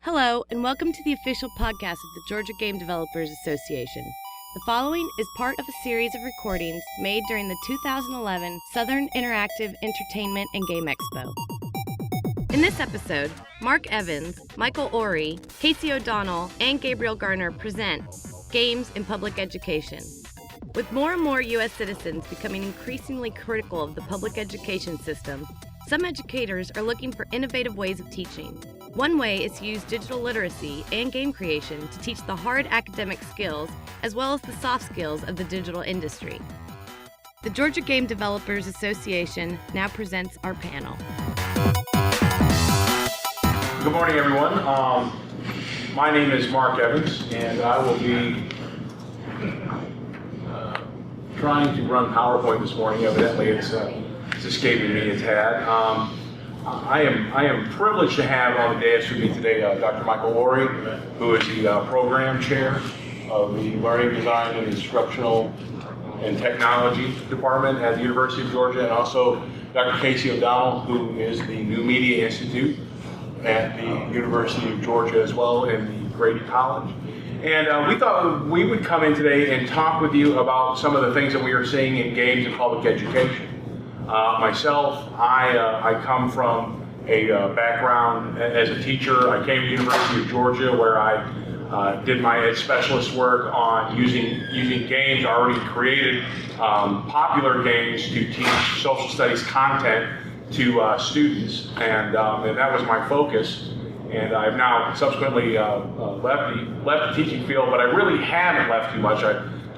Hello, and welcome to the official podcast of the Georgia Game Developers Association. The following is part of a series of recordings made during the 2011 Southern Interactive Entertainment and Game Expo. In this episode, Mark Evans, Michael Orey, Casey O'Donnell, and Gabriel Garner present Games in Public Education. With more and more U.S. citizens becoming increasingly critical of the public education system, some educators are looking for innovative ways of teaching. One way is to use digital literacy and game creation to teach the hard academic skills as well as the soft skills of the digital industry. The Georgia Game Developers Association now presents our panel. Good morning, everyone. My name is Mark Evans, and I will be trying to run PowerPoint this morning. Evidently, it's escaping me a tad. I am privileged to have on the dais with me today Dr. Michael Orey, who is the program chair of the Learning Design and Instructional and Technology Department at the University of Georgia, and also Dr. Casey O'Donnell, who is the New Media Institute at the University of Georgia as well in the Grady College. And we thought we would come in today and talk with you about some of the things that we are seeing in games in public education. Myself, I come from a background as a teacher. I came to the University of Georgia where I did my ed specialist work on using games, already created popular games to teach social studies content to students, and that was my focus. And I've now subsequently left the teaching field, but I really haven't left too much.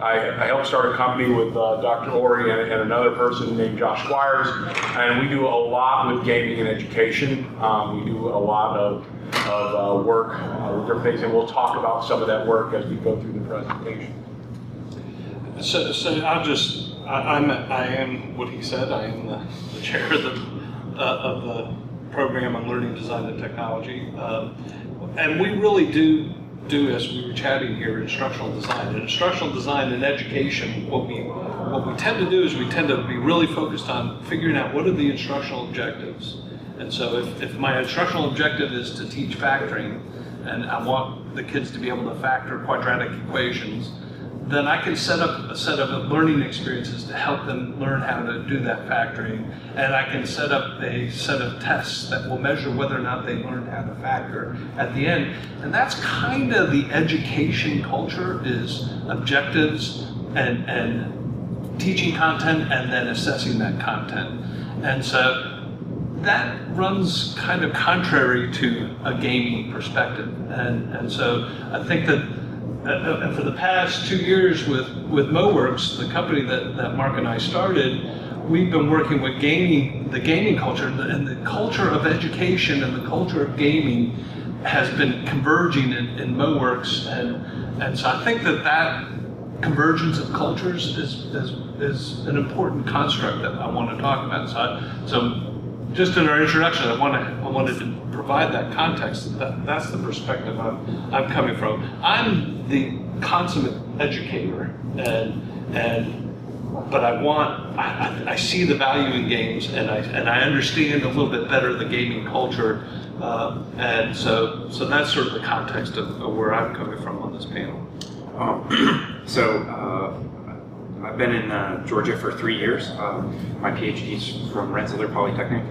I helped start a company with Dr. Orey and another person named Josh Squires, and we do a lot with gaming and education. We do a lot of work with different things, and we'll talk about some of that work as we go through the presentation. So I am what he said. I am the chair of the program on learning, design, and technology, and we really do, as we were chatting here, instructional design. And instructional design and education, what we tend to do is we tend to be really focused on figuring out what are the instructional objectives. And so if my instructional objective is to teach factoring, and I want the kids to be able to factor quadratic equations, then I can set up a set of learning experiences to help them learn how to do that factoring, and I can set up a set of tests that will measure whether or not they learn how to factor at the end. And that's kind of the education culture, is objectives and teaching content and then assessing that content. And so that runs kind of contrary to a gaming perspective. And so I think that for the past 2 years with MoWerks, the company that Mark and I started, we've been working with the gaming culture, and the culture of education and the culture of gaming has been converging in MoWerks, and so I think that convergence of cultures is an important construct that I want to talk about. So just in our introduction, I wanted to provide that context. That's the perspective I'm coming from. I'm the consummate educator, but I see the value in games, and I understand a little bit better the gaming culture, and so that's sort of the context of where I'm coming from on this panel. I've been in Georgia for 3 years. My PhD's from Rensselaer Polytechnic.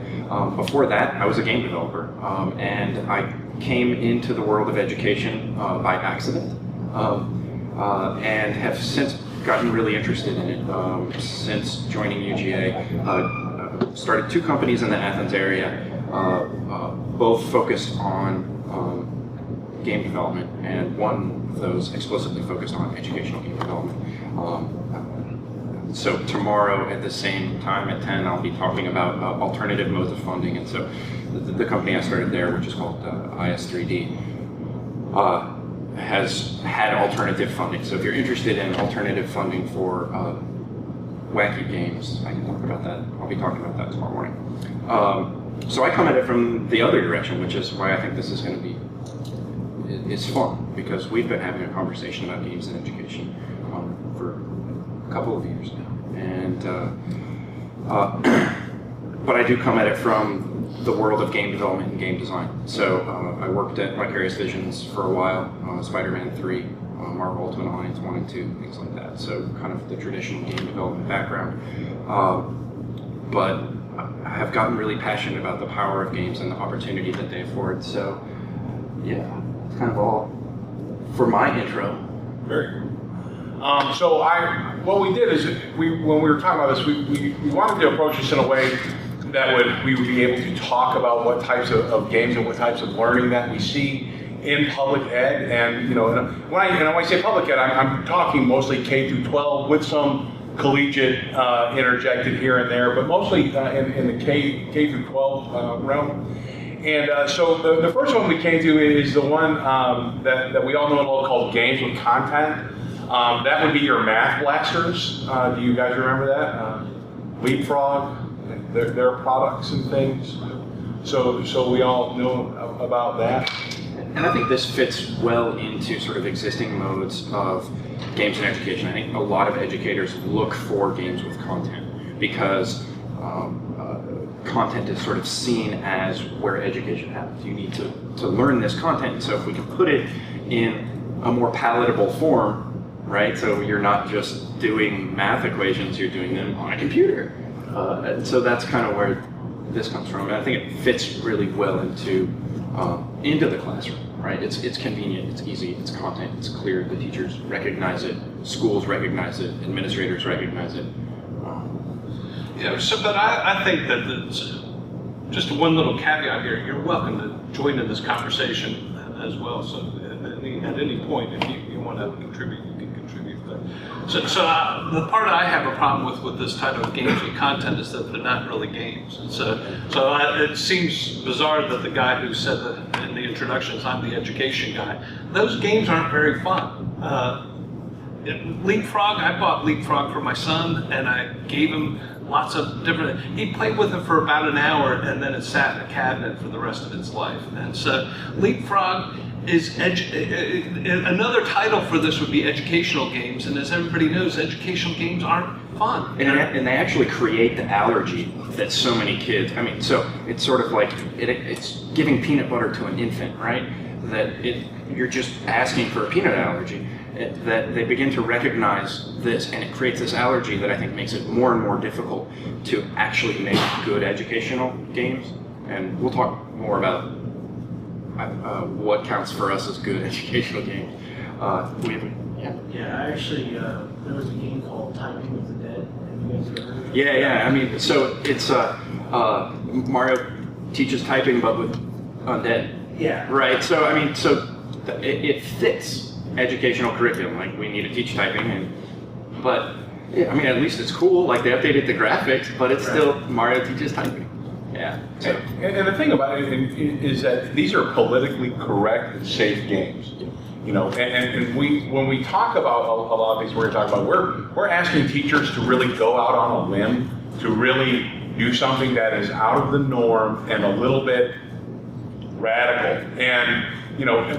Before that, I was a game developer, and I came into the world of education by accident, and have since gotten really interested in it since joining UGA. Started 2 companies in the Athens area, both focused on game development, and one of those explicitly focused on educational game development. So tomorrow at the same time at 10, I'll be talking about alternative modes of funding. And so the company I started there, which is called IS3D, has had alternative funding. So if you're interested in alternative funding for wacky games, I can talk about that. I'll be talking about that tomorrow morning. So I come at it from the other direction, which is why I think this is going to be it's fun, because we've been having a conversation about games in education for a couple of years now, and but I do come at it from the world of game development and game design. So I worked at Vicarious Visions for a while, Spider-Man 3, Marvel Ultimate Alliance 1 and 2, things like that. So kind of the traditional game development background. But I have gotten really passionate about the power of games and the opportunity that they afford. So yeah, it's kind of all for my intro. Very good. So what we did is when we were talking about this, we wanted to approach this in a way that we would be able to talk about what types of games and what types of learning that we see in public ed. And when I say public ed, I'm talking mostly K through 12 with some collegiate interjected here and there, but mostly in the K through 12 realm. And so the first one we came to is the one that we all know called games with content. That would be your math blasters. Do you guys remember that? Leapfrog, their products and things. So we all know about that. And I think this fits well into sort of existing modes of games in education. I think a lot of educators look for games with content because content is sort of seen as where education happens. You need to learn this content. So if we can put it in a more palatable form, right? So you're not just doing math equations, you're doing them on a computer. And so that's kind of where this comes from. And I think it fits really well into the classroom, right? It's convenient, it's easy, it's content, it's clear, the teachers recognize it, schools recognize it, administrators recognize it. Yeah, but I think that just one little caveat here, you're welcome to join in this conversation as well. So at any point, if you want to contribute, you can contribute. So the part I have a problem with this title of games with content is that they're not really games. And so it seems bizarre that the guy who said that in the introductions, I'm the education guy, those games aren't very fun. Leapfrog, I bought Leapfrog for my son and I gave him lots of different, he played with it for about an hour and then it sat in a cabinet for the rest of its life. And so Leapfrog is another title for this would be educational games, and as everybody knows, educational games aren't fun. And they actually create the allergy that so many kids, so it's sort of like, it's giving peanut butter to an infant, right? That you're just asking for a peanut allergy, that they begin to recognize this, and it creates this allergy that I think makes it more and more difficult to actually make good educational games. And we'll talk more about what counts for us as good educational games. Yeah, actually, there was a game called Typing with the Dead. Have you guys ever heard of it? Yeah. So it's Mario teaches typing, but with undead. Yeah. Right. So it fits educational curriculum. Like we need to teach typing, but at least it's cool. Like they updated the graphics, but it's still Mario teaches typing. Yeah. So. And the thing about it is that these are politically correct and safe games. And when we talk about a lot of things we're going to talk about, we're asking teachers to really go out on a limb, to really do something that is out of the norm and a little bit radical. And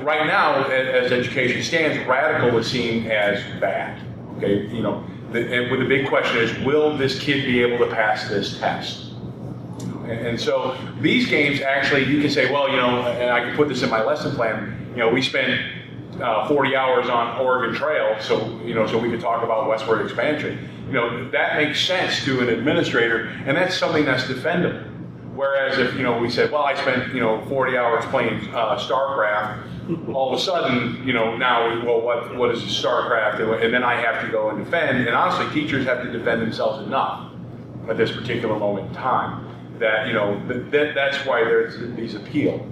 right now, as education stands, radical is seen as bad. Okay, and the big question is, will this kid be able to pass this test? And so these games actually, you can say, well, and I can put this in my lesson plan. We spent 40 hours on Oregon Trail, so we could talk about westward expansion. That makes sense to an administrator, and that's something that's defendable. Whereas if we said, well, I spent 40 hours playing StarCraft, all of a sudden now what is StarCraft, and then I have to go and defend. And honestly, teachers have to defend themselves enough at this particular moment in time that that's why there's these appeal.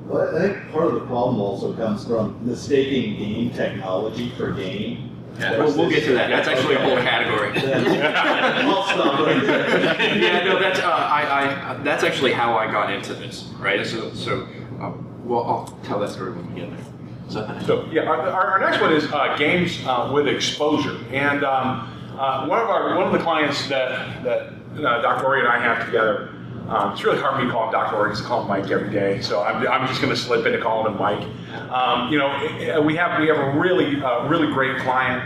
Well, I think part of the problem also comes from mistaking game technology for game. Yeah, we'll get to that. That's actually a whole category. I'll stop right there. That's actually how I got into this, right? I'll tell that story when we get there. Our next one is games with exposure, and one of the clients that Dr. Orey and I have together. It's really hard for me to call him Dr. Orey because I call him Mike every day, so I'm just going to slip into calling him Mike. We have a really great client,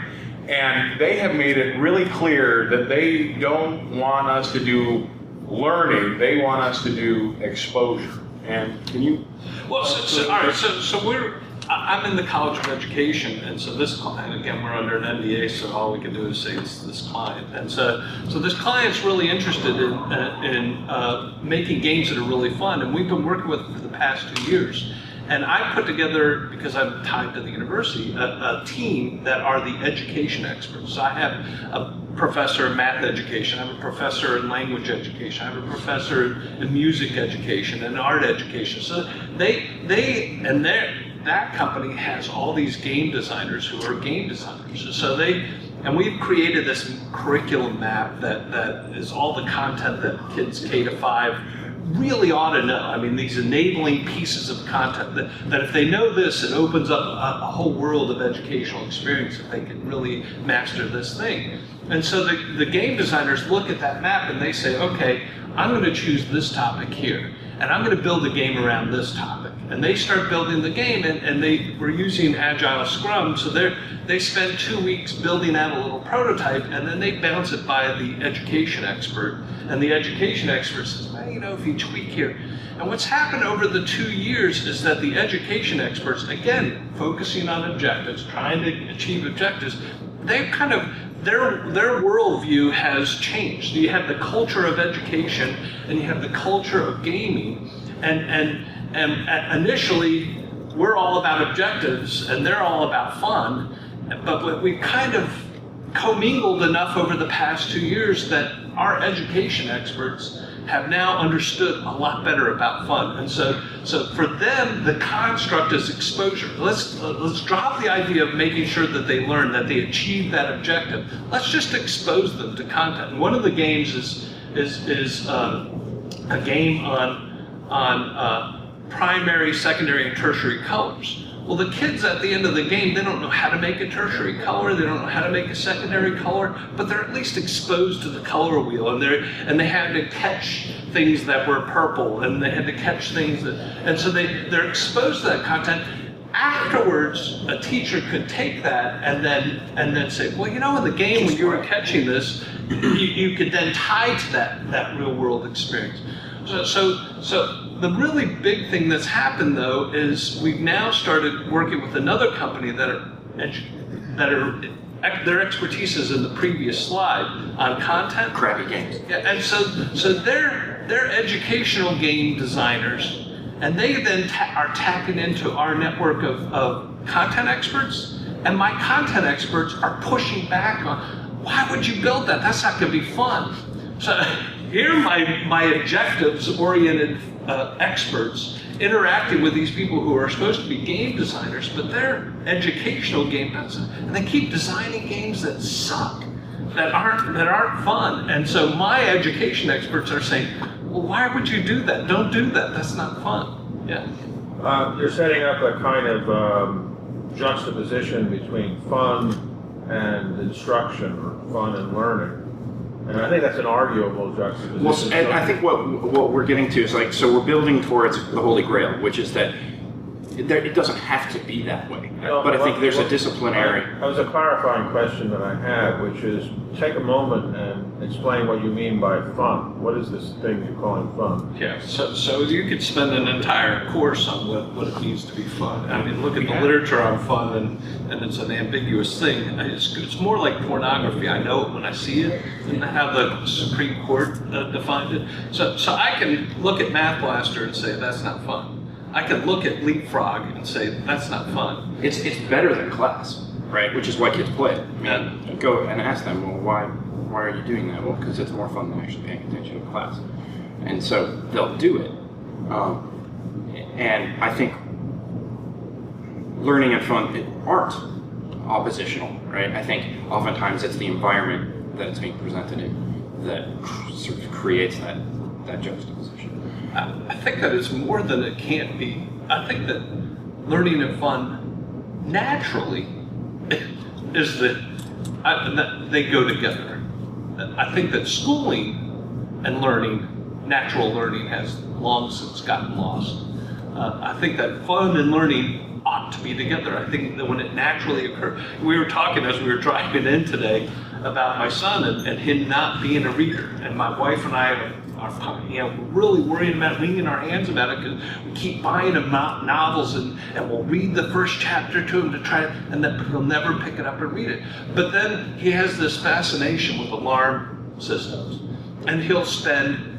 and they have made it really clear that they don't want us to do learning, they want us to do exposure. And can you? Well, all right, so I'm in the College of Education, and so this client, again, we're under an NDA, so all we can do is say it's this client. And so this client's really interested in making games that are really fun, and we've been working with it for the past 2 years. And I put together, because I'm tied to the university, a team that are the education experts. So I have a professor in math education, I have a professor in language education, I have a professor in music education and art education. So that company has all these game designers who are game designers. So and we've created this curriculum map that is all the content that kids K to 5 really ought to know. I mean, these enabling pieces of content that if they know this, it opens up a whole world of educational experience if they can really master this thing. And so the game designers look at that map and they say, okay, I'm going to choose this topic here, and I'm going to build a game around this topic. And they start building the game, and they were using Agile Scrum, so they spend 2 weeks building out a little prototype, and then they bounce it by the education expert, and the education expert says, well, you know, if you tweak here. And what's happened over the 2 years is that the education experts, again, focusing on objectives, trying to achieve objectives, they've kind of, their worldview has changed. You have the culture of education, and you have the culture of gaming, and initially, we're all about objectives, and they're all about fun, but we've kind of commingled enough over the past 2 years that our education experts have now understood a lot better about fun. And so for them, the construct is exposure. Let's drop the idea of making sure that they learn, that they achieve that objective. Let's just expose them to content. And one of the games is a game on primary, secondary, and tertiary colors. Well, the kids at the end of the game, they don't know how to make a tertiary color, they don't know how to make a secondary color, but they're at least exposed to the color wheel, and they had to catch things that were purple, and they had to catch things and so they're exposed to that content. Afterwards, a teacher could take that and then say, well, you know, in the game when you were catching this, you could then tie to that real world experience. So the really big thing that's happened, though, is we've now started working with another company their expertise is in the previous slide on content. Crappy games. Yeah, and so they're educational game designers, and they then are tapping into our network of content experts, and my content experts are pushing back on, why would you build that? That's not going to be fun. So here are my objectives-oriented experts interacting with these people who are supposed to be game designers, but they're educational game designers, and they keep designing games that suck, that aren't fun. And so my education experts are saying, well, why would you do that? Don't do that. That's not fun. Yeah. You're setting up a kind of juxtaposition between fun and instruction, or fun and learning. And I think that's an arguable juxtaposition. Well, and I think what we're getting to is like, so we're building towards the Holy Grail, which is that it doesn't have to be that way. No, but I think there's a disciplinary. That was a clarifying question that I had, which is take a moment and explain what you mean by fun. What is this thing you're calling fun? Yeah, so you could spend an entire course on what it means to be fun. I mean, look at the literature on fun, and it's an ambiguous thing. It's more like pornography. I know it when I see it, and how the Supreme Court defined it. So I can look at Math Blaster and say, that's not fun. I can look at Leapfrog and say, that's not fun. It's better than class, right? Which is why kids play it. I mean, go and ask them, well, why are you doing that? Well, because it's more fun than actually paying attention to class. And so they'll do it. And I think learning and fun aren't oppositional, right? I think oftentimes it's the environment that it's being presented in that sort of creates that juxtaposition. I think that it's more than it can't be. I think that learning and fun naturally is that they go together. I think that schooling and learning, natural learning, has long since gotten lost. I think that fun and learning ought to be together. I think that when it naturally occurs, we were talking as we were driving in today about my son and him not being a reader, and my wife and I we're really worrying about wringing our hands about it because we keep buying them novels and we'll read the first chapter to him to try it, and then he'll never pick it up and read it. But then he has this fascination with alarm systems, and he'll spend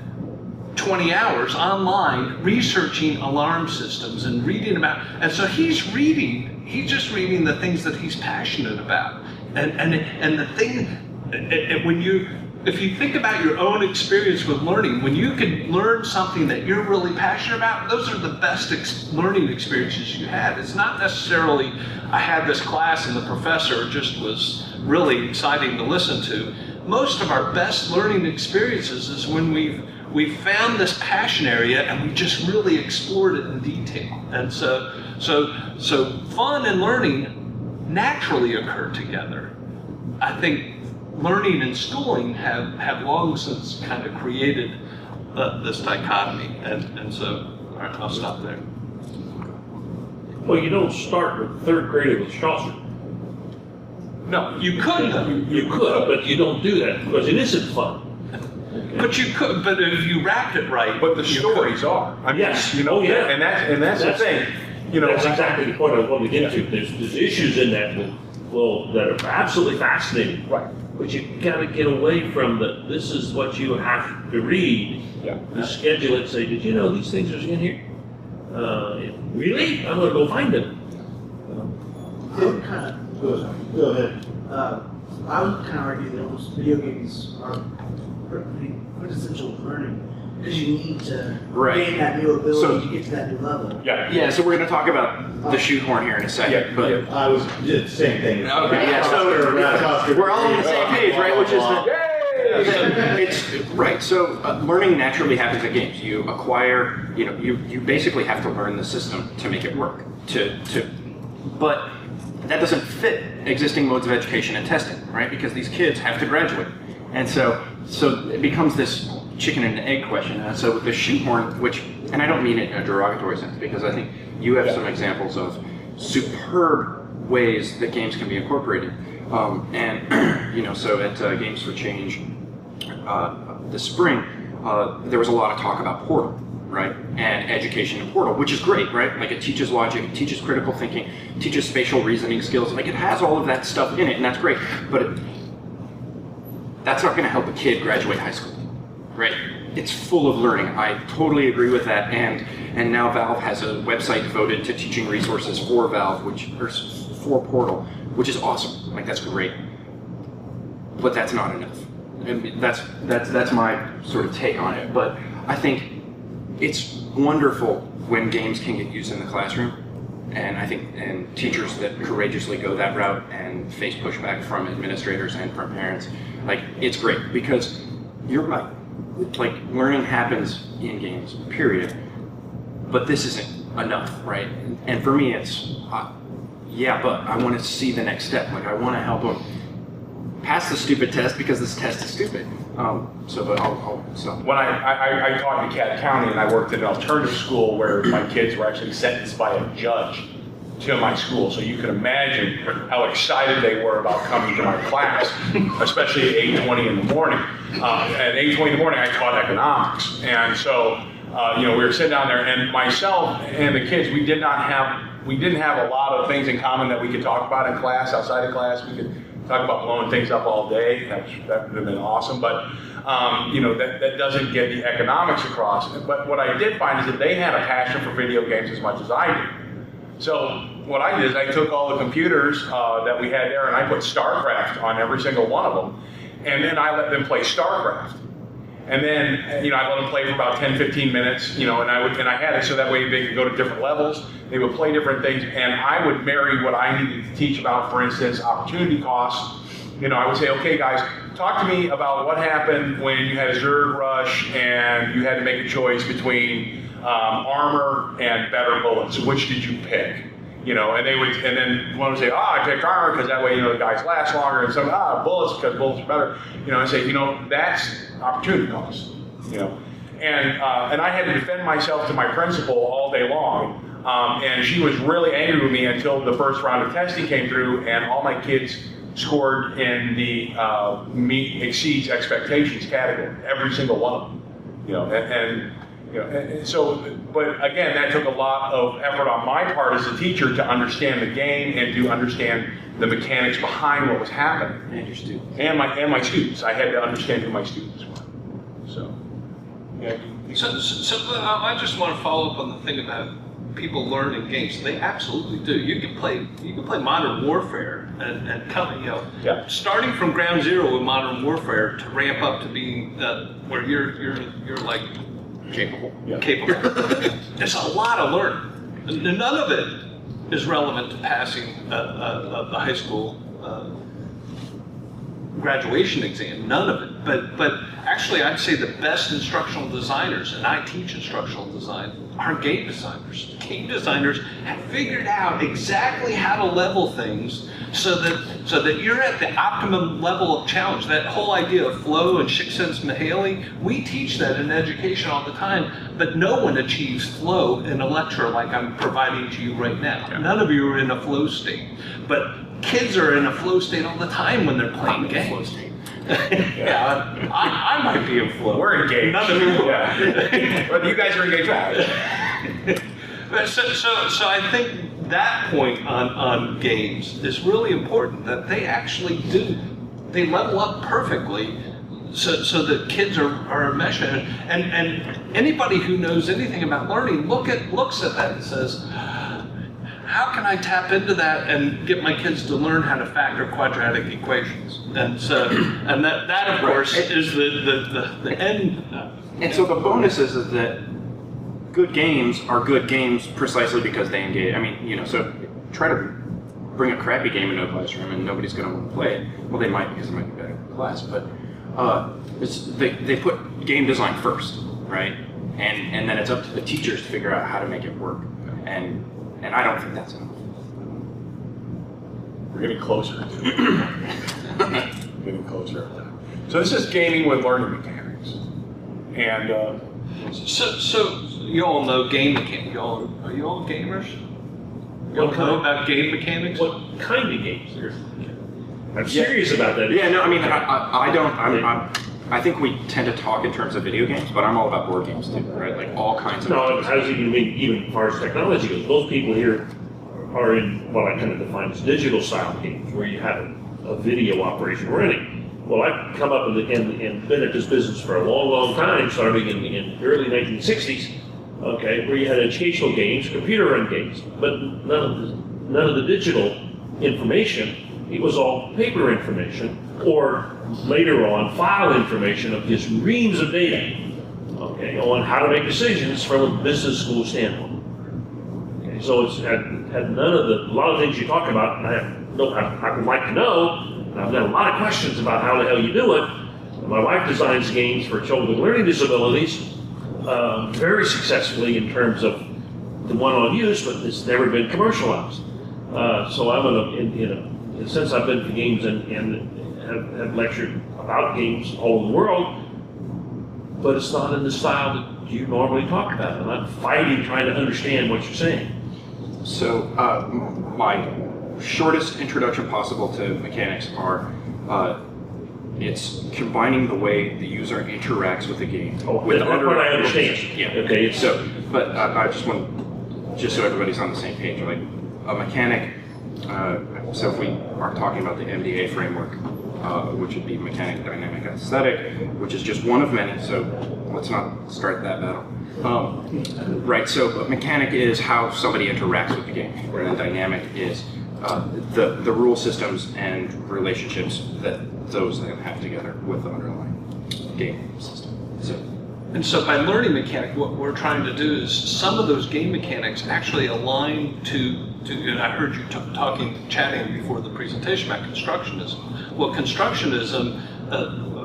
20 hours online researching alarm systems and reading about, and so he's just reading the things that he's passionate about. And the thing, if you think about your own experience with learning, when you can learn something that you're really passionate about, those are the best learning experiences you had. It's not necessarily, I had this class and the professor just was really exciting to listen to. Most of our best learning experiences is when we've found this passion area and we just really explored it in detail. And so fun and learning naturally occur together. I think learning and schooling have long since kind of created this dichotomy, and so all right, I'll stop there. Well, you don't start with third grade with Chaucer. No, you could though. You could, but you don't do that because it isn't fun. But you could, but if you wrapped it right. But the stories are. I mean, Yes. you know, Oh, yeah. and that's the thing. You know, That's exactly the point I want to get to. There's issues in that that are absolutely fascinating. Right. But you got to get away from this is what you have to read. Yeah. You schedule it, say, did you know these things are in here? Really? I'm going to go find them. I would kind of, Go ahead. I would kind of argue that almost video games are pretty quintessential learning because you need to gain that new ability to get to that new level. Yeah, so we're going to talk about the shoehorn here in a second. But I was did the same thing. Okay, yeah, so we're all on the same page, right? Which is it's right. So learning naturally happens at games. You acquire, you basically have to learn the system to make it work. But that doesn't fit existing modes of education and testing, right? Because these kids have to graduate, and so it becomes this chicken and egg question. And so with the shoehorn, and I don't mean it in a derogatory sense, because I think you have some examples of superb ways that games can be incorporated. So at Games for Change this spring, there was a lot of talk about Portal, right? And education in Portal, which is great, right? Like it teaches logic, it teaches critical thinking, teaches spatial reasoning skills. Like it has all of that stuff in it, and that's great. But that's not going to help a kid graduate high school, right? It's full of learning. I totally agree with that. And now Valve has a website devoted to teaching resources for Valve, for Portal, which is awesome. Like that's great. But that's not enough. And that's my sort of take on it. But I think it's wonderful when games can get used in the classroom. And teachers that courageously go that route and face pushback from administrators and from parents, like it's great because you're right. Like learning happens in games, period. But this isn't enough, right? And for me, it's but I want to see the next step. Like I want to help them pass the stupid test because this test is stupid. When I taught in Cat County and I worked in an alternative school where my kids were actually sentenced by a judge to my school. So you can imagine how excited they were about coming to my class, especially at 8:20 in the morning. At 8:20 in the morning, I taught economics. And so, we were sitting down there and myself and the kids, we didn't have a lot of things in common that we could talk about in class, outside of class. We could talk about blowing things up all day. That would have been awesome. But, that doesn't get the economics across. But what I did find is that they had a passion for video games as much as I did. So what I did is I took all the computers that we had there and I put StarCraft on every single one of them. And then I let them play StarCraft. And then, I let them play for about 10, 15 minutes, and I had it so that way they could go to different levels. They would play different things, and I would marry what I needed to teach about, for instance, opportunity costs. I would say, okay, guys, talk to me about what happened when you had a Zerg rush and you had to make a choice between armor and better bullets. Which did you pick? And then one would say, I picked armor because that way, the guys last longer, and some, bullets because bullets are better. And say, that's opportunity cost. And I had to defend myself to my principal all day long. And she was really angry with me until the first round of testing came through, and all my kids scored in the meet exceeds expectations category, every single one of them. And so, but again, that took a lot of effort on my part as a teacher to understand the game and to understand the mechanics behind what was happening. And your students. And my students. I had to understand who my students were. So, yeah. So I just want to follow up on the thing about people learning games. They absolutely do. You can play Modern Warfare and come, Yeah. starting from ground zero with Modern Warfare to ramp up to being where you're like Capable. Yeah. capable. There's a lot of learning. And none of it is relevant to passing a high school graduation exam. None of it. But actually, I'd say the best instructional designers, and I teach instructional design, are game designers. Game designers have figured out exactly how to level things so that you're at the optimum level of challenge. That whole idea of flow and Csikszentmihalyi, we teach that in education all the time, but no one achieves flow in a lecture like I'm providing to you right now. Yeah. None of you are in a flow state, but kids are in a flow state all the time when they're playing games. Yeah, I might be in flow. We're engaged. None of you are. Yeah. Whether you guys are engaged. So I think that point on games is really important, that they actually they level up perfectly so that kids are enmeshed. And anybody who knows anything about learning looks at that and says, how can I tap into that and get my kids to learn how to factor quadratic equations? And so, and that of course is the end. And so the bonus is that good games are good games precisely because they engage. I mean, so try to bring a crappy game into a classroom and nobody's going to want to play it. Well, they might because it might be better in class, but they put game design first, right? And then it's up to the teachers to figure out how to make it work. And I don't think that's enough. We're getting closer. Getting closer. So this is gaming with learning mechanics. And So you all know game mechanics. Are you all gamers? You all know about game mechanics? What kind of games? I'm serious about that. Yeah, no, I mean, I don't. I think we tend to talk in terms of video games, but I'm all about board games too, right? Like all kinds of. No, how does it even as far as technology goes? Most people here are in what I kind of define as digital style games, where you have a video operation running. Well, I've come up and been at this business for a long time, starting in the early 1960s. Okay, where you had educational games, computer-run games, but none of the digital information. It was all paper information, or later on, file information of just reams of data, okay, on how to make decisions from a business school standpoint. Okay, so it's had none of a lot of things you talk about, I would like to know. I've got a lot of questions about how the hell you do it. My wife designs games for children with learning disabilities, very successfully in terms of the one-on use, but it's never been commercialized. So I'm since I've been to games and have lectured about games all over the world, but it's not in the style that you normally talk about. And I'm fighting trying to understand what you're saying. So my shortest introduction possible to mechanics are it's combining the way the user interacts with the game. With that part I understand. Yeah. Okay. But I just want, just so everybody's on the same page, like a mechanic. So if we are talking about the MDA framework, which would be mechanic, dynamic, aesthetic, which is just one of many. So let's not start that battle. Right. So a mechanic is how somebody interacts with the game, and dynamic is the rule systems and relationships that those then have together with the underlying game system. And so by learning mechanic, what we're trying to do is some of those game mechanics actually align to and I heard you chatting before the presentation about constructionism. Well, constructionism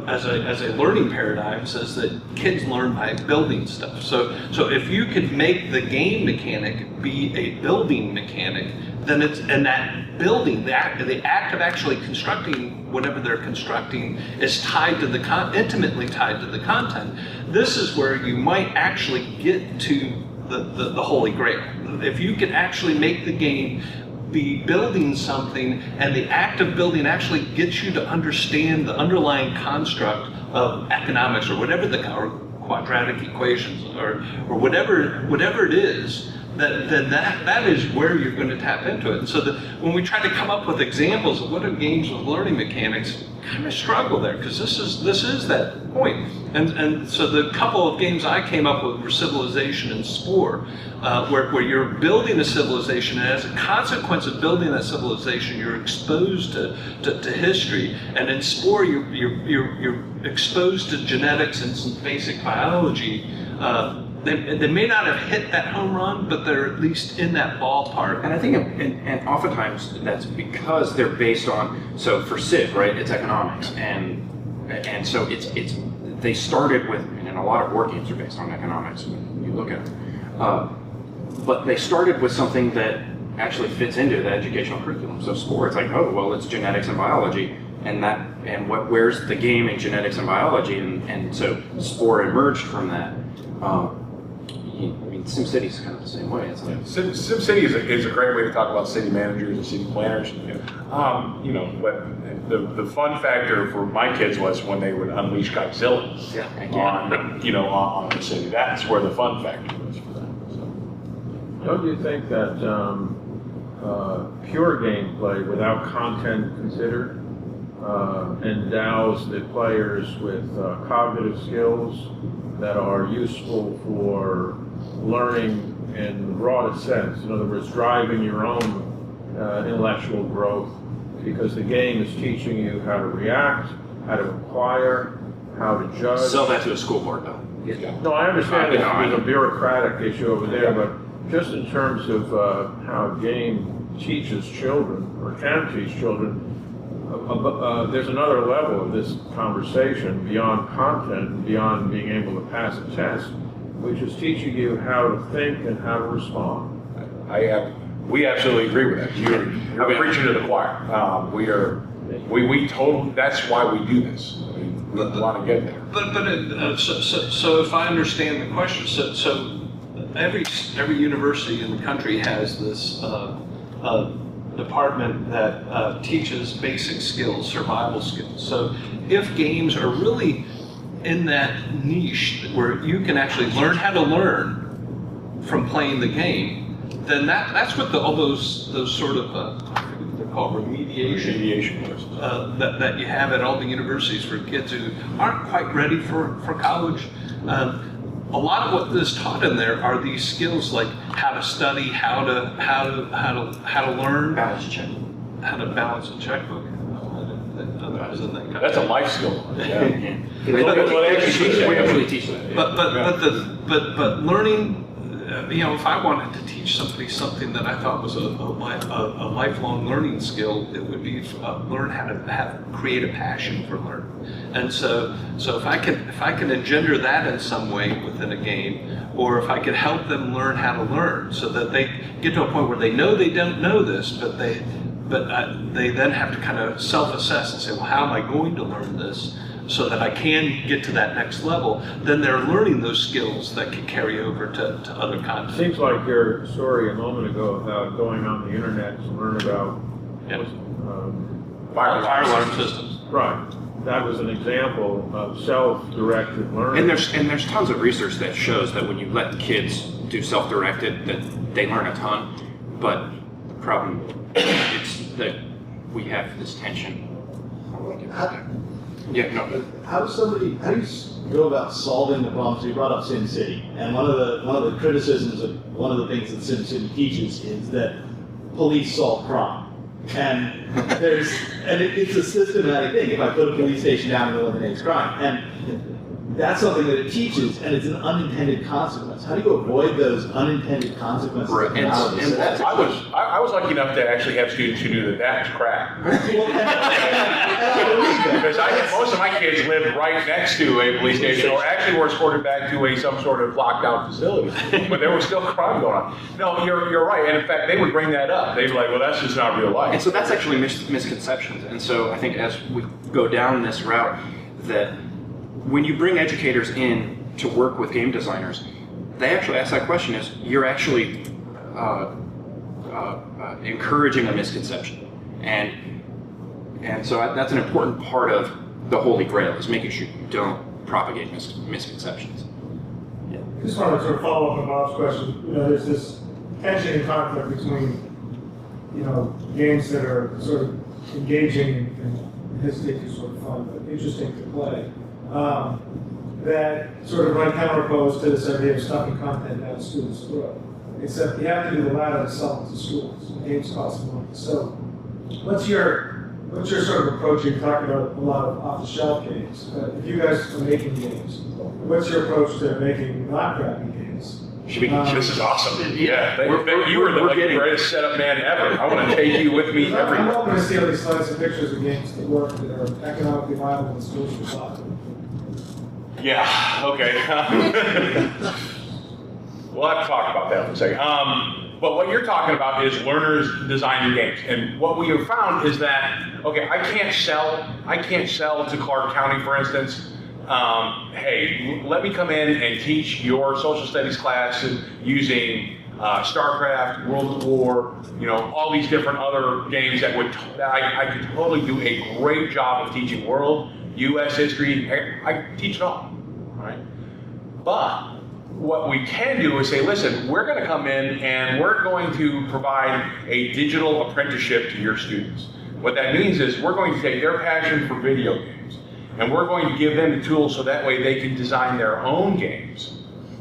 as a learning paradigm says that kids learn by building stuff. So if you could make the game mechanic be a building mechanic, then that building, the act of actually constructing whatever they're constructing is tied to intimately tied to the content. This is where you might actually get to the Holy Grail. If you could actually make the game be building something, and the act of building actually gets you to understand the underlying construct of economics or whatever or quadratic equations or whatever it is, then that is where you're going to tap into it. And so when we try to come up with examples of what are games with learning mechanics, kind of struggle there, because this is that point. And so the couple of games I came up with were Civilization and Spore, where you're building a civilization, and as a consequence of building that civilization, you're exposed to history. And in Spore, you're exposed to genetics and some basic biology. They may not have hit that home run, but they're at least in that ballpark. And I think, and oftentimes that's because they're based on, so for Civ, right, it's economics, and so it's they started with, and a lot of war games are based on economics when you look at them, but they started with something that actually fits into the educational curriculum. So Spore, it's like, oh, well, it's genetics and biology, where's the game in genetics and biology, and so Spore emerged from that. I mean, SimCity is kind of the same way. It's like SimCity is a great way to talk about city managers and city planners. But the fun factor for my kids was when they would unleash Godzilla on the city. That's where the fun factor was for them. So. Don't you think that pure gameplay without content considered endows the players with cognitive skills that are useful for learning in the broadest sense? In other words, driving your own intellectual growth, because the game is teaching you how to react, how to acquire, how to judge. Sell that to a school board, though. Yeah. No, I understand there's a bureaucratic issue over there, but just in terms of how a game teaches children, or can teach children, there's another level of this conversation beyond content and beyond being able to pass a test, which is teaching you how to think and how to respond. We absolutely agree with that. You're preaching to the choir. We totally. That's why we do this. I mean, we want to get there. So if I understand the question, so every university in the country has this department that teaches basic skills, survival skills. So if games are really in that niche where you can actually learn how to learn from playing the game, then that's what all those sort of I forget what they're called, remediation courses that you have at all the universities for kids who aren't quite ready for college. A lot of what is taught in there are these skills like how to study, how to learn, balance a checkbook. How to balance a checkbook. That's a life skill. Yeah. We actually teach that. But learning. If I wanted to teach somebody something that I thought was a lifelong learning skill, it would be learn how to create a passion for learning. And so if I can engender that in some way within a game, or if I could help them learn how to learn, so that they get to a point where they know they don't know this, but they then have to kind of self-assess and say, well, how am I going to learn this? So that I can get to that next level, then they're learning those skills that can carry over to other content. Seems like your story a moment ago about going on the internet to learn about fire alarm systems. Right. That was an example of self-directed learning. And there's tons of research that shows that when you let kids do self-directed, that they learn a ton. But the problem is that we have this tension. Yeah, no. How do you go about solving the problems? So you brought up SimCity, and one of the criticisms of one of the things that SimCity teaches is that police solve crime, and it's a systematic thing. If I put a police station down, it eliminates crime, and that's something that it teaches, and it's an unintended consequence. How do you avoid those unintended consequences? Right. I was lucky enough to actually have students who knew that was crap. Because most of my kids lived right next to a police station, or actually were escorted back to some sort of locked down facility. But there was still crime going on. No, you're right. And in fact, they would bring that up. They'd be like, well, that's just not real life. And so that's actually misconceptions. And so I think as we go down this route, that when you bring educators in to work with game designers, they actually ask that question: is you're actually encouraging a misconception, and so that's an important part of the Holy Grail, is making sure you don't propagate misconceptions. just want to sort of follow up on Bob's question. You know, there's this tension and conflict between, you know, games that are sort of engaging and hesitate to sort of fun, but interesting to play, that sort of run counterpose to this idea of stuffing content down students' throat. Except you have to do the latter to sell it to schools. Games cost money. So, what's your sort of approach? You talk about a lot of off-the-shelf games. If you guys are making games, what's your approach to making not crappy games? This is awesome. Yeah, you were the greatest setup man ever. I want to take you with me everywhere. I'm hoping to see all these slides and pictures of games that work, that are economically viable and schools for buy. Yeah, okay. We'll have to talk about that for a second. But what you're talking about is learners designing games. And what we have found is that, okay, I can't sell to Clark County, for instance, hey, let me come in and teach your social studies class using StarCraft, World of War, you know, all these different other games that I could totally do a great job of teaching world, U.S. history. I teach it all, right? But what we can do is say, listen, we're going to come in and we're going to provide a digital apprenticeship to your students. What that means is we're going to take their passion for video games and we're going to give them the tools so that way they can design their own games.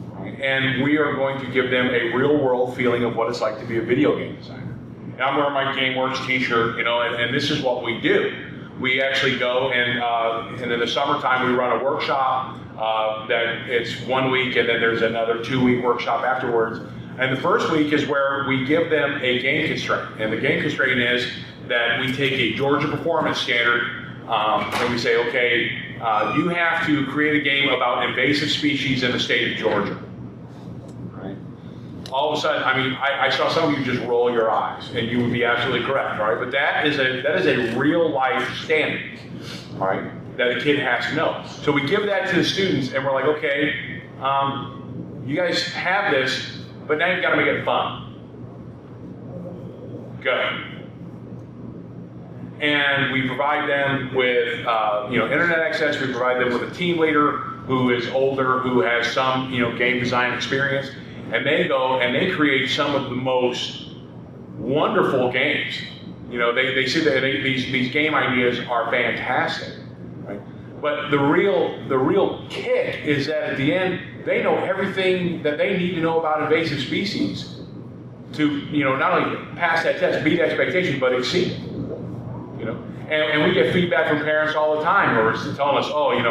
Right? And we are going to give them a real world feeling of what it's like to be a video game designer. And I'm wearing my GameWorks t-shirt, you know, and this is what we do. We actually go and in the summertime we run a workshop that it's 1 week and then there's another 2-week workshop afterwards. And the first week is where we give them a game constraint. And the game constraint is that we take a Georgia performance standard and we say, okay, you have to create a game about invasive species in the state of Georgia. Right? All of a sudden, I mean, I saw some of you just roll your eyes, and you would be absolutely correct, right? But that is a real life standard, all right, that a kid has to know. So we give that to the students, and we're like, okay, you guys have this, but now you've got to make it fun. Go. And we provide them with, internet access. We provide them with a team leader who is older, who has some, game design experience. And they go and they create some of the most wonderful games. They see that these game ideas are fantastic, right? But the real kick is that at the end, they know everything that they need to know about invasive species to, not only pass that test, beat expectations, but exceed it. And we get feedback from parents all the time who are telling us, on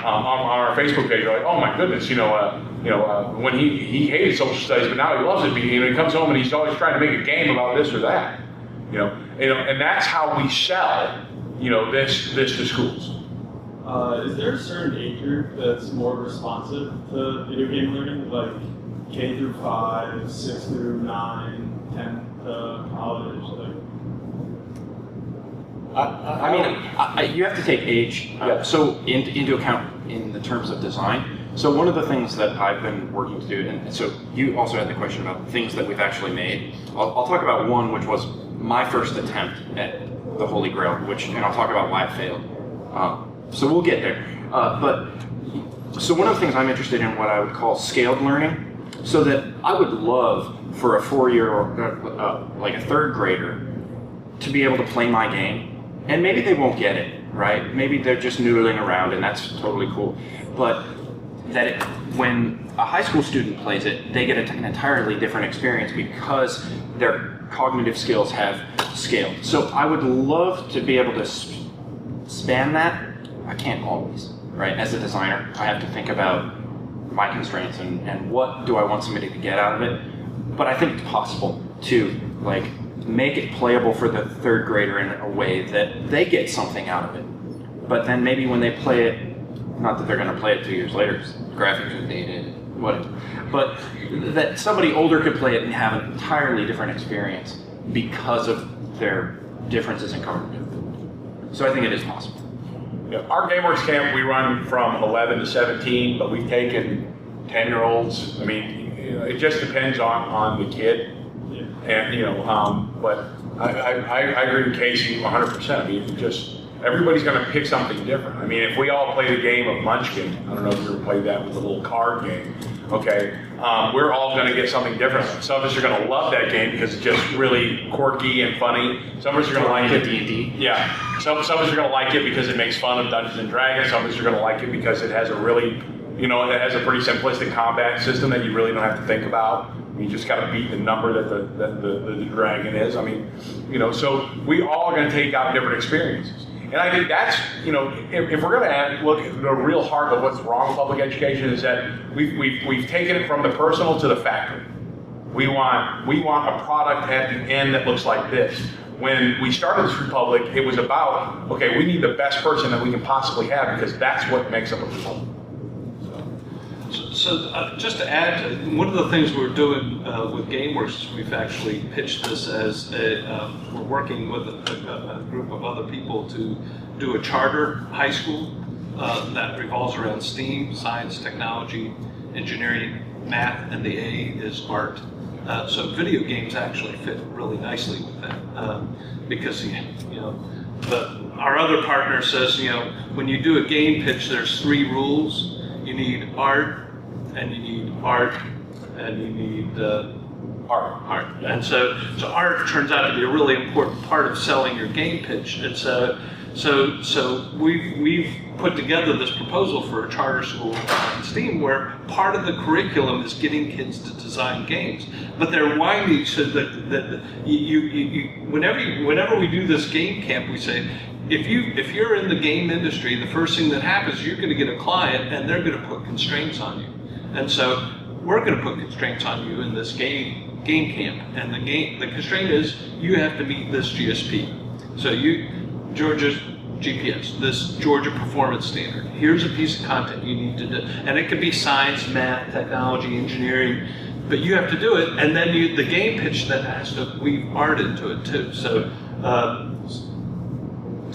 our Facebook page, they're like, oh my goodness, when he hated social studies, but now he loves it. He comes home and he's always trying to make a game about this or that. And that's how we sell, this to schools. Is there a certain age group that's more responsive to video game learning, like K through 5, 6 through 9, 10 to college? You have to take age into account in the terms of design. So one of the things that I've been working to do, and so you also had the question about things that we've actually made. I'll talk about one, which was my first attempt at the Holy Grail, and I'll talk about why it failed. So we'll get there. So one of the things I'm interested in, what I would call scaled learning, so that I would love for a 4-year, like a third grader, to be able to play my game. And maybe they won't get it, right? Maybe they're just noodling around, and that's totally cool. But when a high school student plays it, they get an entirely different experience because their cognitive skills have scaled. So I would love to be able to span that. I can't always, right? As a designer, I have to think about my constraints and what do I want somebody to get out of it. But I think it's possible to make it playable for the third grader in a way that they get something out of it. But then maybe when they play it, not that they're going to play it 2 years later, because graphics are dated, whatever, but that somebody older could play it and have an entirely different experience because of their differences in cognitive. So I think it is possible. Yeah, our GameWorks camp, we run from 11 to 17, but we've taken 10-year-olds. I mean, it just depends on the kid. And but I agree with Casey 100%. I mean, everybody's going to pick something different. I mean, if we all played a game of Munchkin, I don't know if you ever played that with a little card game, okay, we're all going to get something different. Some of us are going to love that game because it's just really quirky and funny. Some of us are going to like it. D&D. Yeah. Some of us are going to like it because it makes fun of Dungeons and Dragons. Some of us are going to like it because it has a really, it has a pretty simplistic combat system that you really don't have to think about. You just got to beat the number that the dragon is. I mean, so we all are going to take out different experiences. And I think that's, if we're going to look at the real heart of what's wrong with public education is that we've taken it from the personal to the factory. We want a product at the end that looks like this. When we started this republic, it was about, okay, we need the best person that we can possibly have because that's what makes up a republic. So just to add, one of the things we're doing with GameWorks is we've actually pitched this as we're working with a group of other people to do a charter high school that revolves around STEAM, science, technology, engineering, math, and the A is art. So video games actually fit really nicely with that because our other partner says when you do a game pitch, there's 3 rules. You need art, and you need art, and you need art. And so art turns out to be a really important part of selling your game pitch. And so we've put together this proposal for a charter school in STEAM where part of the curriculum is getting kids to design games. But they're whiny so that whenever we do this game camp, we say, if you're in the game industry, the first thing that happens, you're going to get a client and they're going to put constraints on you. And so we're going to put constraints on you in this game camp. And the constraint is you have to meet this GSP. So Georgia's GPS, this Georgia Performance Standard. Here's a piece of content you need to do. And it could be science, math, technology, engineering, but you have to do it. And then the game pitch then has to weave art into it too. So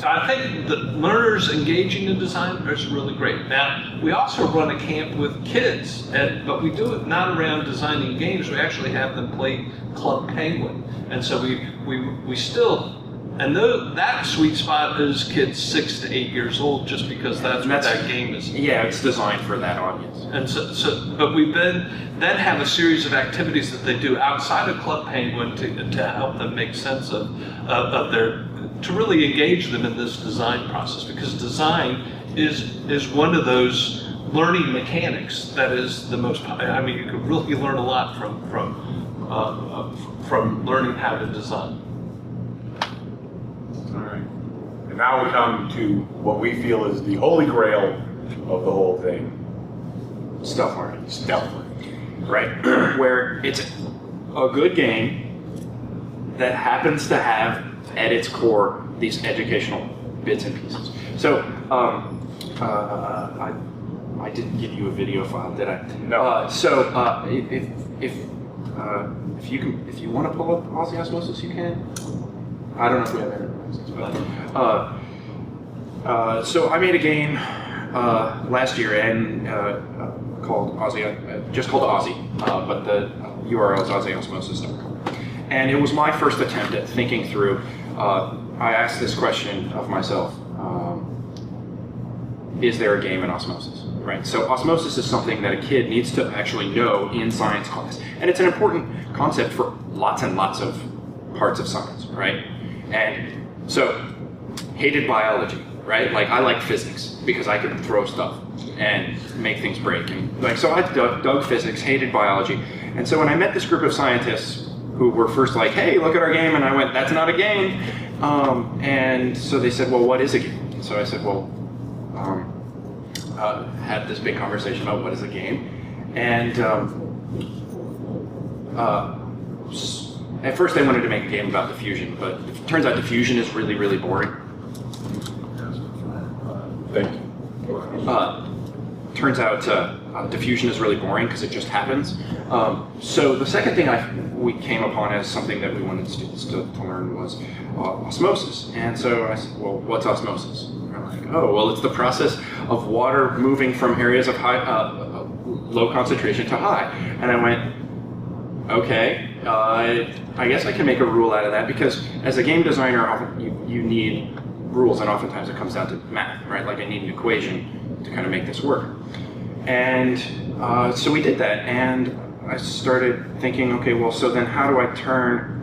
I think that learners engaging in design is really great. Now, we also run a camp with kids, but we do it not around designing games. We actually have them play Club Penguin. And so we still, and that sweet spot is kids 6 to 8 years old, just because that's what that game is. Yeah, it's designed for that audience. And but we then have a series of activities that they do outside of Club Penguin to help them make sense of their, to really engage them in this design process, because design is one of those learning mechanics that is the most. I mean, you could really learn a lot from learning how to design. All right, and now we come to what we feel is the holy grail of the whole thing: Stealth learning. Stealth learning, right? Where it's a good game that happens to have at its core these educational bits and pieces. So I didn't give you a video file, did I? No. If you want to pull up Osmosis, you can. I don't know if we have internet access, but so I made a game last year and called Ozzy, just called Ozzy, but the URL is OzzyOsmosis.com. And it was my first attempt at thinking through. I asked this question of myself: is there a game in Osmosis? Right. So Osmosis is something that a kid needs to actually know in science class, and it's an important concept for lots and lots of parts of science, right? And so, hated biology, right? Like, I like physics because I can throw stuff and make things break, and like, so I dug physics, hated biology, and so when I met this group of scientists who were first like, hey, look at our game, and I went, that's not a game, and so they said, well, what is a game? And so I said, well, had this big conversation about what is a game, and at first they wanted to make a game about diffusion, but it turns out diffusion is really, really boring. Thank you. Turns out diffusion is really boring because it just happens. So the second thing we came upon as something that we wanted students to learn was osmosis. And so I said, well, what's osmosis? And I'm like, oh, well, it's the process of water moving from areas of low concentration to high. And I went, okay, I guess I can make a rule out of that, because as a game designer, you need rules, and oftentimes it comes down to math, right? Like I need an equation to kind of make this work. And so we did that, and I started thinking, okay, well, so then how do I turn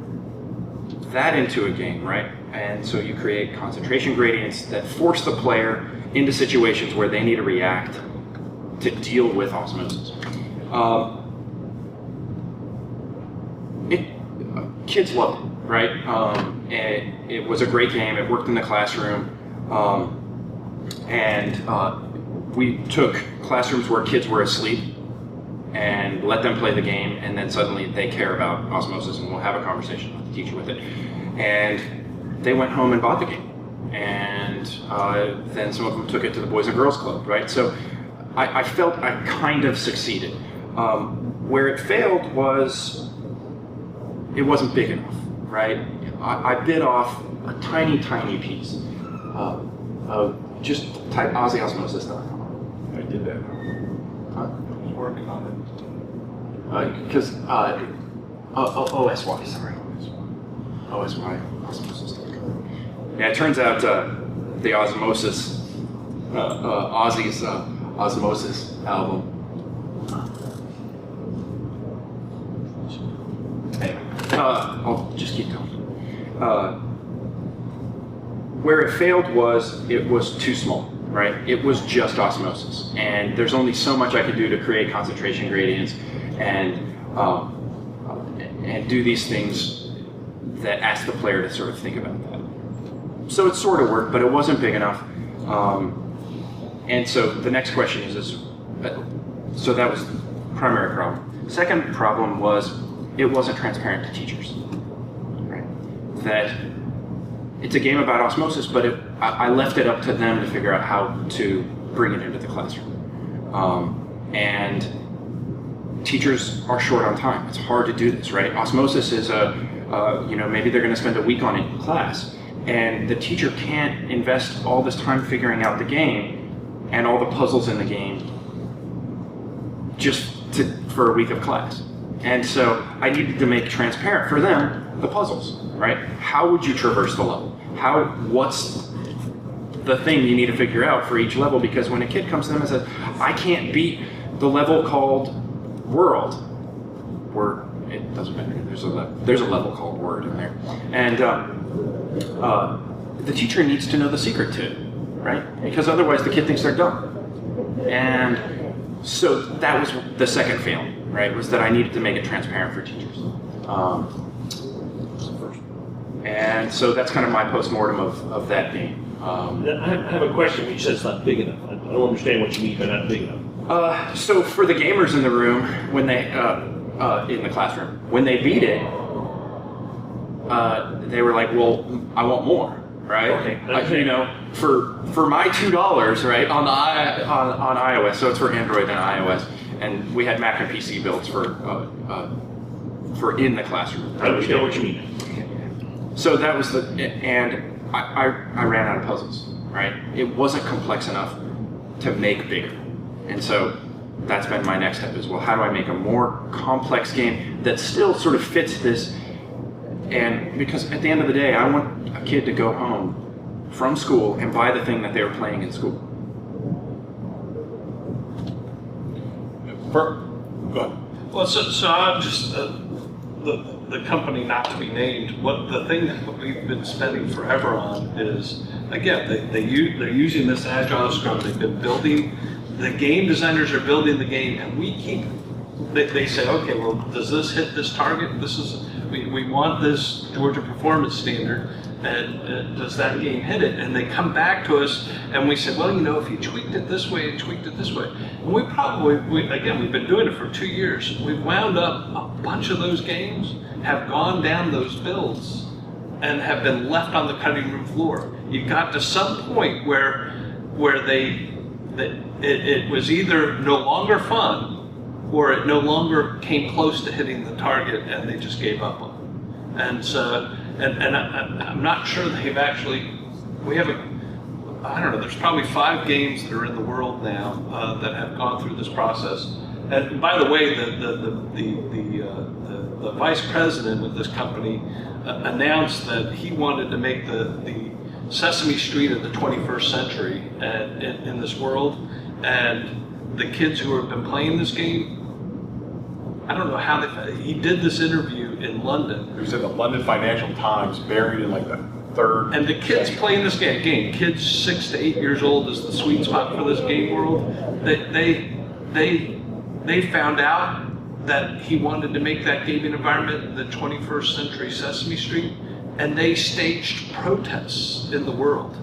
that into a game, right? And so you create concentration gradients that force the player into situations where they need to react to deal with osmosis. Kids loved it, right? It was a great game. It worked in the classroom. We took classrooms where kids were asleep and let them play the game, and then suddenly they care about osmosis, and we'll have a conversation with the teacher with it. And they went home and bought the game. And then some of them took it to the Boys and Girls Club, right? So I felt I kind of succeeded. Where it failed was it wasn't big enough, right? I bit off a tiny, tiny piece. Just type OzzyOsmosis.com. I did that. I was working on it. Because OSY, sorry. OSY, Osmosis.com. Yeah, it turns out the Osmosis, Ozzy's Osmosis album. Anyway, I'll just keep going. Where it failed was it was too small, right? It was just osmosis, and there's only so much I could do to create concentration gradients and do these things that ask the player to sort of think about that. So it sort of worked, but it wasn't big enough. And so the next question is so that was the primary problem. Second problem was it wasn't transparent to teachers, right? That it's a game about osmosis, but I left it up to them to figure out how to bring it into the classroom. And teachers are short on time. It's hard to do this, right? Osmosis is maybe they're going to spend a week on it in class, and the teacher can't invest all this time figuring out the game and all the puzzles in the game just for a week of class. And so I needed to make transparent for them the puzzles, right? How would you traverse the level? What's the thing you need to figure out for each level? Because when a kid comes to them and says, I can't beat the level called World, it doesn't matter, there's a level called Word in there. And the teacher needs to know the secret to it, right? Because otherwise the kid thinks they're dumb. And so that was the second failing, right? Was that I needed to make it transparent for teachers. And so that's kind of my postmortem of that game. I have a question when you said it's not big enough. I don't understand what you mean by not big enough. So for the gamers in the room, when they in the classroom, when they beat it, they were like, "Well, I want more, right?" Okay. For my $2, right, on iOS. So it's for Android and iOS, and we had Mac and PC builds for in the classroom. I understand what you mean. So that was and I ran out of puzzles, right? It wasn't complex enough to make bigger. And so that's been my next step is, well, how do I make a more complex game that still sort of fits this? And because at the end of the day, I want a kid to go home from school and buy the thing that they were playing in school. Go ahead. Well, so I'm just the company not to be named. What the thing that we've been spending forever on is, again, they're using this agile scrum. They've been building. The game designers are building the game, and they say, okay, well, does this hit this target? We want this Georgia performance standard, and does that game hit it? And they come back to us, and we say, well, if you tweaked it this way and tweaked it this way. And we've been doing it for 2 years. We've wound up a bunch of those games have gone down those builds and have been left on the cutting room floor. You got to some point where it was either no longer fun or it no longer came close to hitting the target and they just gave up on it. And so, and I'm not sure they've actually, I don't know, there's probably 5 games that are in the world now that have gone through this process. And by the way, the vice president of this company announced that he wanted to make the Sesame Street of the 21st century and in this world, and the kids who have been playing this game, I don't know how he did this interview in London. It was in the London Financial Times, buried in like the third. And the kids playing this game, kids 6 to 8 years old is the sweet spot for this game world. They found out that he wanted to make that gaming environment the 21st century Sesame Street, and they staged protests in the world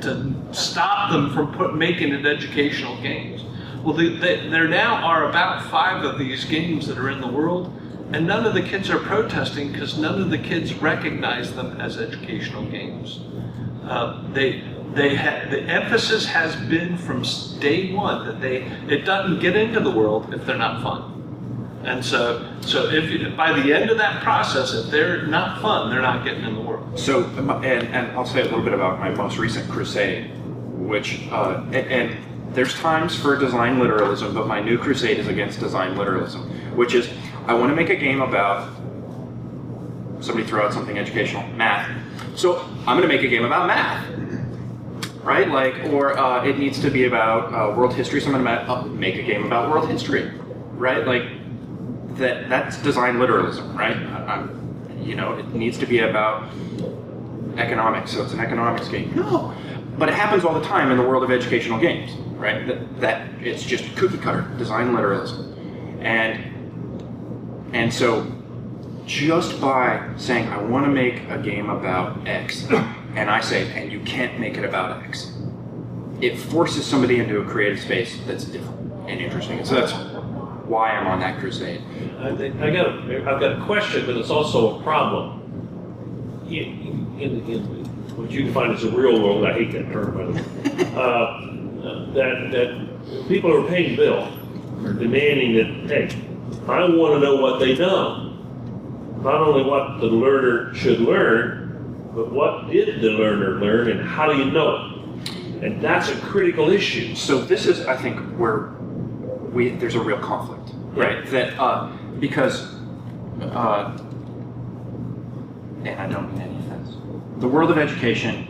to stop them from making it educational games. Well, there now are about 5 of these games that are in the world, and none of the kids are protesting because none of the kids recognize them as educational games. The emphasis has been from day one that it doesn't get into the world if they're not fun. And so if by the end of that process, if they're not fun, they're not getting in the world. So, and I'll say a little bit about my most recent crusade, which, and there's times for design literalism, but my new crusade is against design literalism, which is I want to make a game about, somebody throw out something educational, math. So I'm going to make a game about math, right? Or it needs to be about world history, so I'm going to make a game about world history, right? That's design literalism, right? It needs to be about economics, so it's an economics game. No, but it happens all the time in the world of educational games, right? That it's just cookie cutter design literalism, and so just by saying I want to make a game about X, and I say, and you can't make it about X, it forces somebody into a creative space that's different and interesting. And so that's why I'm on that crusade. I've got a question, but it's also a problem. In what you define as the real world, I hate that term, by the way, that people who are paying the bill are demanding that, hey, I want to know what they know. Not only what the learner should learn, but what did the learner learn and how do you know it? And that's a critical issue. So this is, I think, where there's a real conflict, right? That because, and I don't mean any offense, the world of education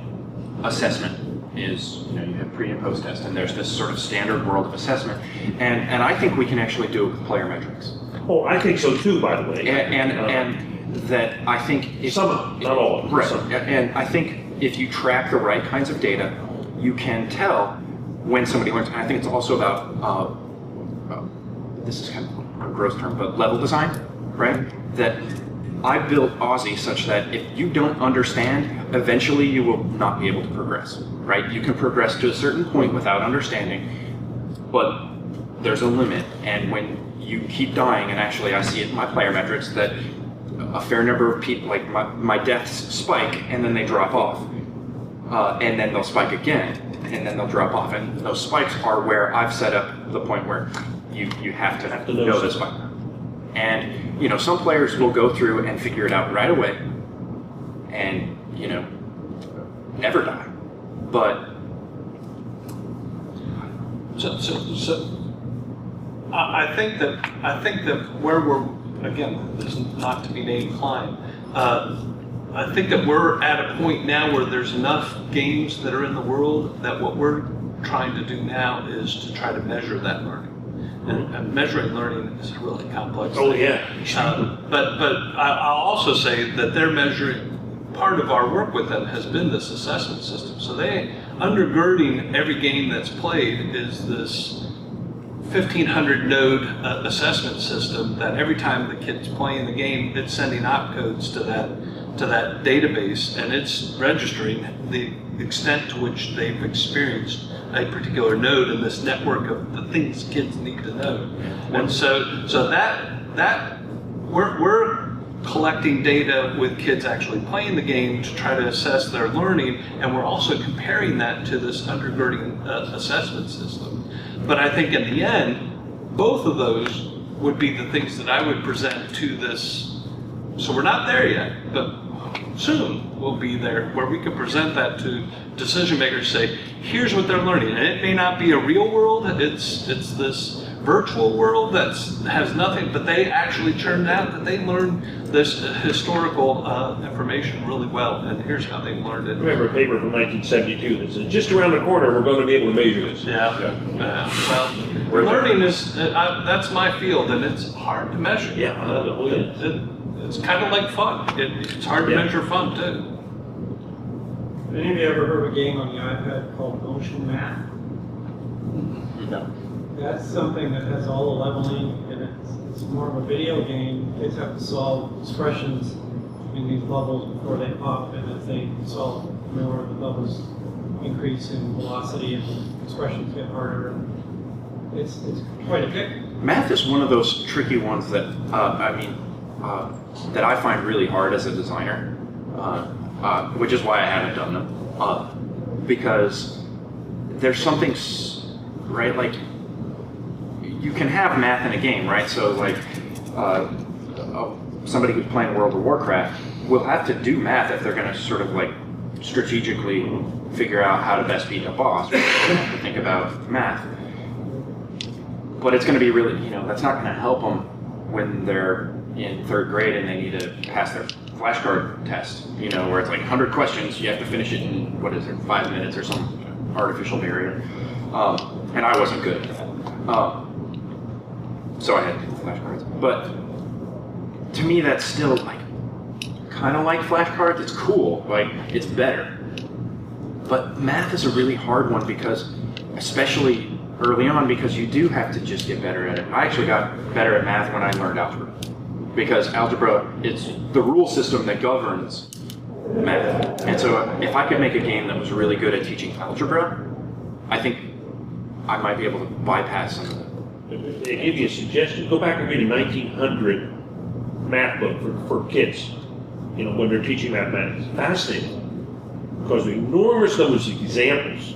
assessment is, you have pre and post test, and there's this sort of standard world of assessment, and I think we can actually do it with player metrics. Oh, I think so too, by the way. And that I think if, some, not all, right? some. And I think if you track the right kinds of data, you can tell when somebody learns. And I think it's also about this is kind of a gross term, but level design, right? That I built Aussie such that if you don't understand, eventually you will not be able to progress, right? You can progress to a certain point without understanding, but there's a limit. And when you keep dying, and actually I see it in my player metrics that a fair number of people, like my deaths spike and then they drop off. And then they'll spike again, and then they'll drop off. And those spikes are where I've set up the point where you have to know the spike. And some players will go through and figure it out right away, and never die. But so I think that where we're, again, this is not to be named Klein. I think that we're at a point now where there's enough games that are in the world that what we're trying to do now is to try to measure that learning. And measuring learning is a really complex thing. Oh, yeah. But I'll also say that they're measuring, part of our work with them has been this assessment system. So undergirding every game that's played is this 1,500 node assessment system that every time the kid's playing the game, it's sending opcodes to that database, and it's registering the extent to which they've experienced a particular node in this network of the things kids need to know. And so that we're collecting data with kids actually playing the game to try to assess their learning, and we're also comparing that to this undergirding assessment system. But I think in the end, both of those would be the things that I would present to this. So we're not there yet, but soon we'll be there where we can present that to decision makers, say, here's what they're learning. And it may not be a real world, it's this virtual world that has nothing, but they actually turned out that they learned this historical information really well, and here's how they learned it. I remember a paper from 1972 that said, just around the corner, we're going to be able to measure this. Well, learning is, that's my field, and it's hard to measure. It's kind of like fun. It's hard to measure fun, too. Any of you ever heard of a game on the iPad called Motion Math? No. That's something that has all the leveling, and it's more of a video game. Kids have to solve expressions in these bubbles before they pop, and as they solve more, the bubbles increase in velocity and the expressions get harder. It's quite addictive. Math is one of those tricky ones that that I find really hard as a designer, which is why I haven't done them. Because there's something, right? Like, you can have math in a game, right? So, like, somebody who's playing World of Warcraft will have to do math if they're going to sort of like strategically figure out how to best beat a boss. They have to think about math. But it's going to be really, that's not going to help them when they're in 3rd grade and they need to pass their flashcard test, where it's like 100 questions, you have to finish it in, 5 minutes or some artificial barrier. And I wasn't good at that. So I had to do the flashcards. But to me, that's still kind of like flashcards. It's cool, it's better. But math is a really hard one because, especially early on, because you do have to just get better at it. I actually got better at math when I learned algebra. Because algebra is the rule system that governs math. And so if I could make a game that was really good at teaching algebra, I think I might be able to bypass some of that. They give you a suggestion. Go back and read a 1900 math book for kids, when they're teaching mathematics. It's fascinating. Because the enormous numbers of examples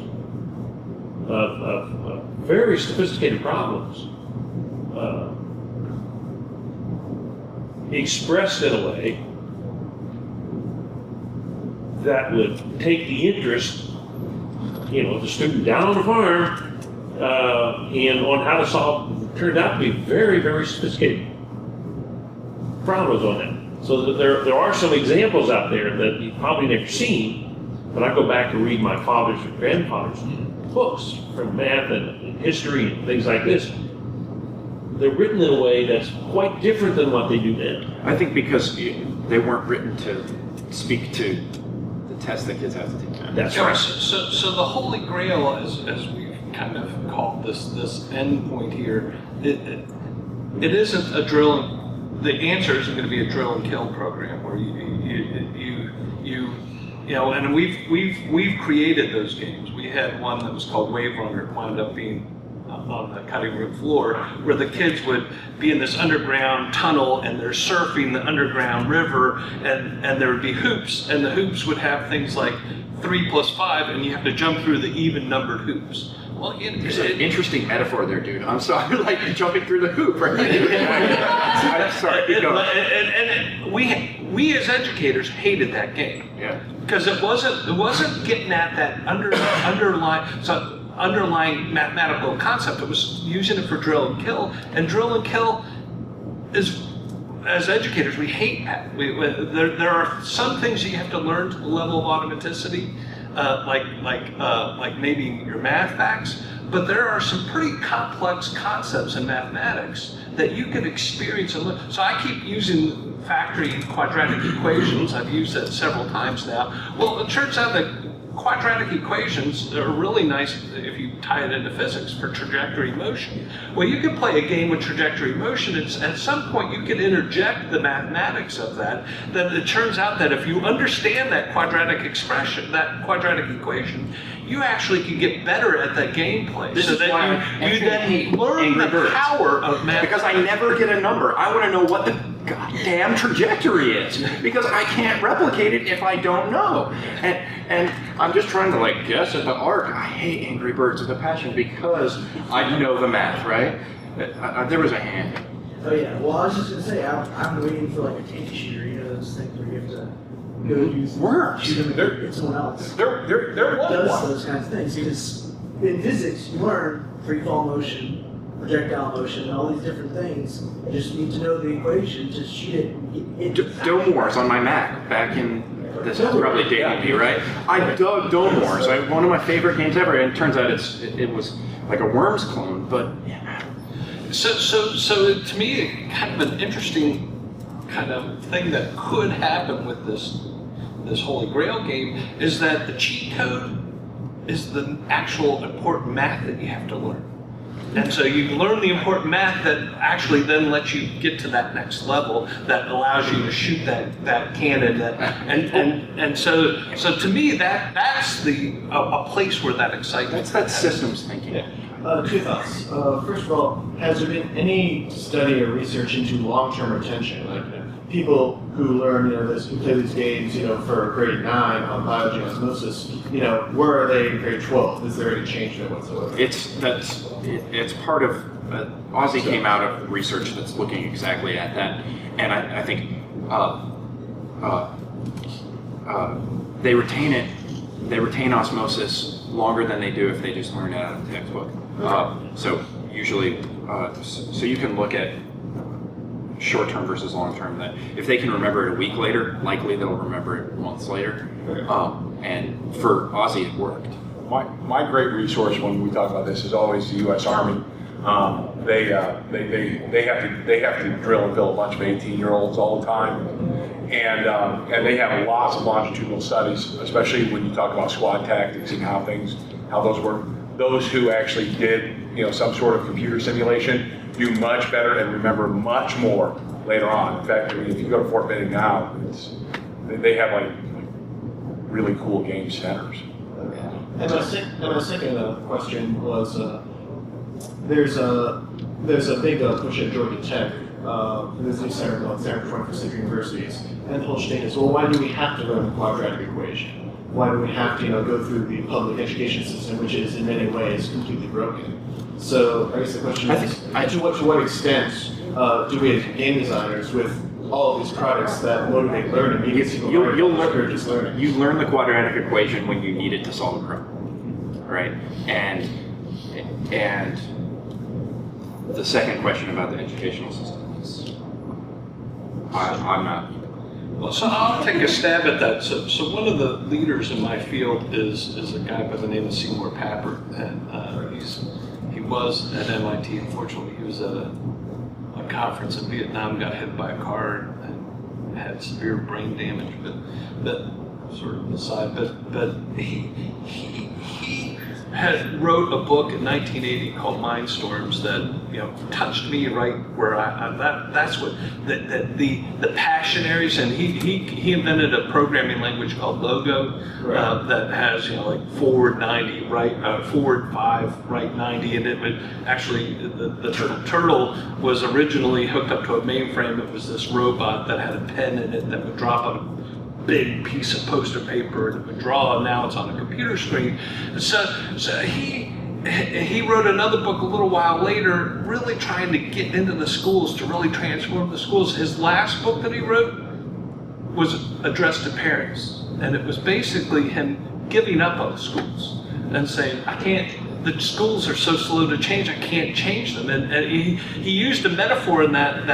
of very sophisticated problems expressed in a way that would take the interest, of the student down on the farm and on how to solve, turned out to be very, very sophisticated problems on that. So that there are some examples out there that you've probably never seen, but I go back to read my father's and grandfather's books from math and history and things like this. They're written in a way that's quite different than what they do now. I think because they weren't written to speak to the test that kids have to take. That's right. So the Holy Grail, as we've kind of called this end point here, it isn't a drill. The answer isn't going to be a drill and kill program where and we've created those games. We had one that was called Wave Runner. It wound up being on the cutting room floor, where the kids would be in this underground tunnel and they're surfing the underground river, and there would be hoops, and the hoops would have things like 3 + 5, and you have to jump through the even numbered hoops. Well, there's an interesting metaphor there, dude. I'm sorry, like jumping through the hoop, right? I'm sorry, keep going. And we as educators hated that game. Yeah. Because it wasn't getting at that underlying mathematical concept. It was using it for drill and kill. And drill and kill is, as educators, we hate that. There are some things that you have to learn to the level of automaticity, like maybe your math facts, but there are some pretty complex concepts in mathematics that you can experience and learn. So I keep using factoring quadratic equations. I've used that several times now. Well, it turns out that quadratic equations are really nice if you tie it into physics for trajectory motion. Well, you can play a game with trajectory motion, and at some point you can interject the mathematics of that. Then it turns out that if you understand that quadratic expression, that quadratic equation, you actually can get better at that gameplay. This so is that why you then learn the power of math. Because I never get a number. I want to know what the goddamn trajectory is, because I can't replicate it if I don't know. And I'm just trying to guess at the arc. I hate Angry Birds with a passion because I know the math, right? There was a hand. Oh yeah. Well, I was just gonna say I'm waiting for a tank shooter. Those things where you have to go use shoot them and hit someone else. There was does one. those kinds of things because in physics you learn free fall motion, projectile motion, and all these different things. You just need to know the equation to shoot it. Domores on my Mac back in, this is probably dating me, right? I dug Domores, one of my favorite games ever, and it turns out it was like a Worms clone, but yeah. So to me, kind of an interesting kind of thing that could happen with this Holy Grail game is that the cheat code is the actual important math that you have to learn. And so you learn the important math that actually then lets you get to that next level that allows you to shoot that cannon. And so to me that's a place where that excitement. That's that systems thinking. Yeah. Two thoughts. First of all, has there been any study or research into long-term retention? Like people who learn, who play these games, for grade 9 on biology and osmosis, where are they in grade 12? Is there any change there whatsoever? It's part of, Aussie came out of research that's looking exactly at that, and I think they retain osmosis longer than they do if they just learn it out of the textbook. So usually, so you can look at short-term versus long-term, that if they can remember it a week later, likely they'll remember it months later. And for Aussie, it worked. My great resource when we talk about this is always the U.S. Army. They have to drill and fill a bunch of 18-year-olds all the time, and they have lots of longitudinal studies, especially when you talk about squad tactics and how those work. Those who actually did some sort of computer simulation do much better and remember much more later on. In fact, if you go to Fort Benning now, they have like really cool game centers. And my second question was, there's a big push at Georgia Tech. There's a new center called Center for 21st Century Universities, and the whole thing is, well, why do we have to learn the quadratic equation? Why do we have to, go through the public education system, which is in many ways completely broken? So I guess the question is, to what extent do we as game designers, with all of these products that motivate learning, you'll learn you learn the quadratic equation when you need it to solve a problem, right? And the second question about the educational system is, I'm not. Well, so I'll take a stab at that. So one of the leaders in my field is a guy by the name of Seymour Papert, and he was at MIT. Unfortunately, he was at a conference in Vietnam, got hit by a car, and had severe brain damage. But sort of aside, but he wrote a book in 1980 called Mindstorms that touched me right where that's what the passionaries, and he invented a programming language called Logo, that has like forward 90, right, forward 5, right 90, and it would actually the turtle was originally hooked up to a mainframe. It was this robot that had a pen in it that would drop on a big piece of poster paper and it would draw, and now it's on a computer screen. So he wrote another book a little while later, really trying to get into the schools, to really transform the schools. His last book that he wrote was addressed to parents, and it was basically him giving up on the schools and saying, the schools are so slow to change, I can't change them. And he used a metaphor in that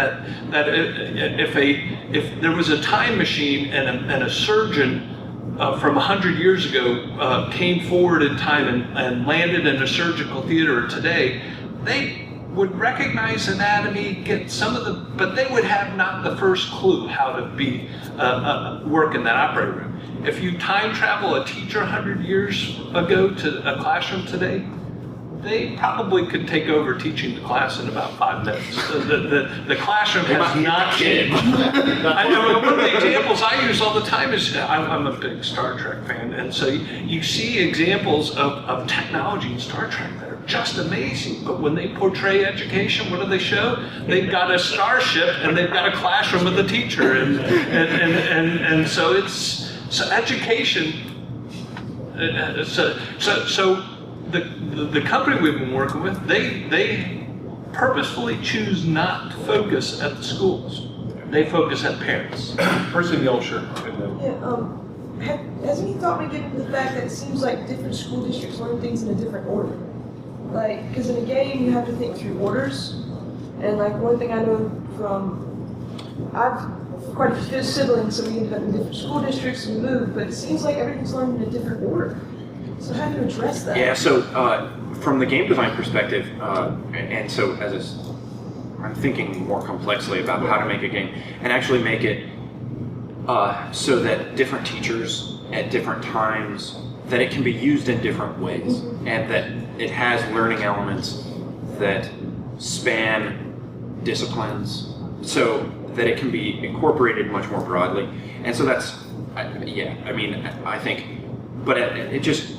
if there was a time machine and a surgeon from 100 years ago came forward in time and landed in a surgical theater today, they would recognize anatomy, get some of but they would have not the first clue how to work in that operating room. If you time travel a teacher 100 years ago to a classroom today, they probably could take over teaching the class in about 5 minutes. The classroom has not changed. One of the examples I use all the time is, I'm a big Star Trek fan, and so you see examples of technology in Star Trek that are just amazing, but when they portray education, what do they show? They've got a starship and they've got a classroom with a teacher, and so education, so the company we've been working with, they purposefully choose not to focus at the schools. They focus at parents. Person in yellow shirt. Has any thought been given to the fact that it seems like different school districts learn things in a different order? Like, because in a game you have to think through orders, and like one thing I know from, I've quite a few siblings, so we ended up in different school districts and we moved, but it seems like everything's learned in a different order. So how do you address that? Yeah, so from the game design perspective, and so I'm thinking more complexly about how to make a game and actually make it so that different teachers at different times, that it can be used in different ways, and that it has learning elements that span disciplines, so that it can be incorporated much more broadly. And so that's, I think, but it just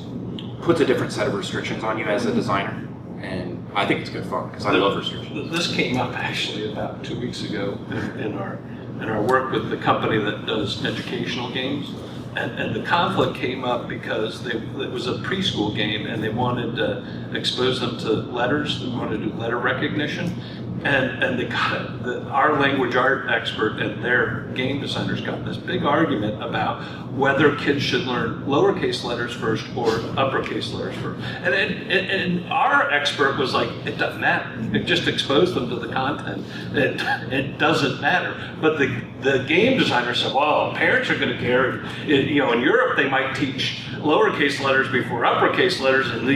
puts a different set of restrictions on you as a designer, and I think it's good fun because I love restrictions. This came up actually about 2 weeks ago in our work with the company that does educational games, and the conflict came up because it was a preschool game and they wanted to expose them to letters. They wanted to do letter recognition. And they got our language art expert and their game designers got this big argument about whether kids should learn lowercase letters first or uppercase letters first. And our expert was like, it doesn't matter. It just exposed them to the content. It doesn't matter. But the game designer said, well, parents are going to care. In Europe they might teach lowercase letters before uppercase letters, and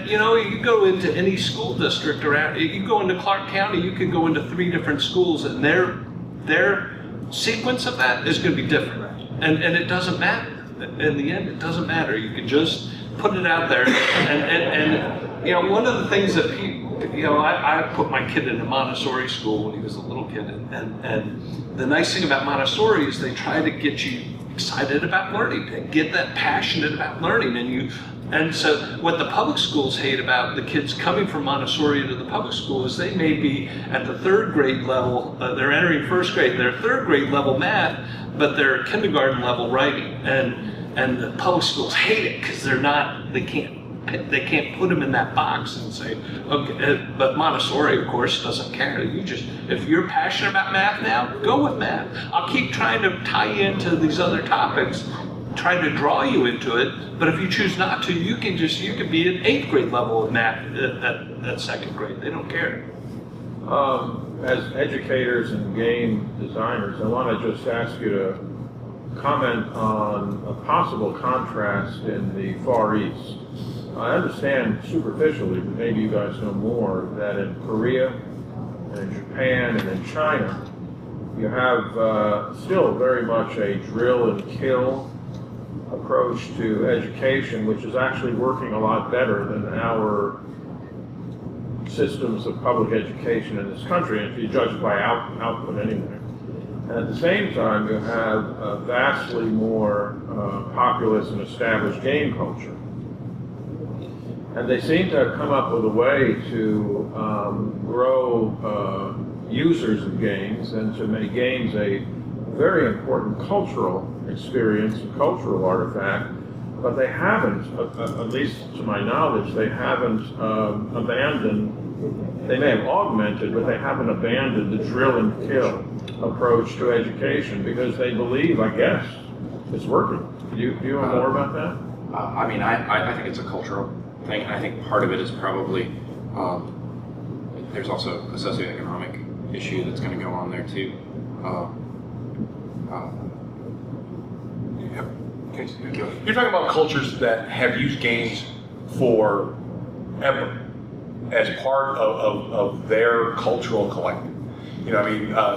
you go into any school district around. You go into Clark County, you could go into 3 different schools, and their sequence of that is going to be different, and it doesn't matter. In the end, it doesn't matter. You can just put it out there, and one of the things that I put my kid in a Montessori school when he was a little kid, and the nice thing about Montessori is they try to get you excited about learning, to get that passionate about learning, and so what the public schools hate about the kids coming from Montessori to the public school is they may be at the 3rd grade level, they're entering 1st grade, they're 3rd grade level math, but they're kindergarten level writing, and the public schools hate it because they can't put them in that box and say, okay, but Montessori, of course, doesn't care. If you're passionate about math now, go with math. I'll keep trying to tie you into these other topics, trying to draw you into it, but if you choose not to, you can be at 8th grade level of math at 2nd grade. They don't care. As educators and game designers, I want to just ask you to comment on a possible contrast in the Far East. I understand superficially, but maybe you guys know more, that in Korea and in Japan and in China, you have still very much a drill and kill approach to education, which is actually working a lot better than our systems of public education in this country, and if you judge by output anyway. And at the same time, you have a vastly more populous and established game culture. And they seem to have come up with a way to grow users of games and to make games a very important cultural experience, a cultural artifact, but they haven't, at least to my knowledge, they haven't abandoned, they may have augmented, but they haven't abandoned the drill and kill approach to education because they believe, I guess, it's working. Do you know more about that? I think it's a cultural thing, and I think part of it is probably, there's also a socioeconomic issue that's going to go on there too. You're talking about cultures that have used games forever as part of their cultural collective.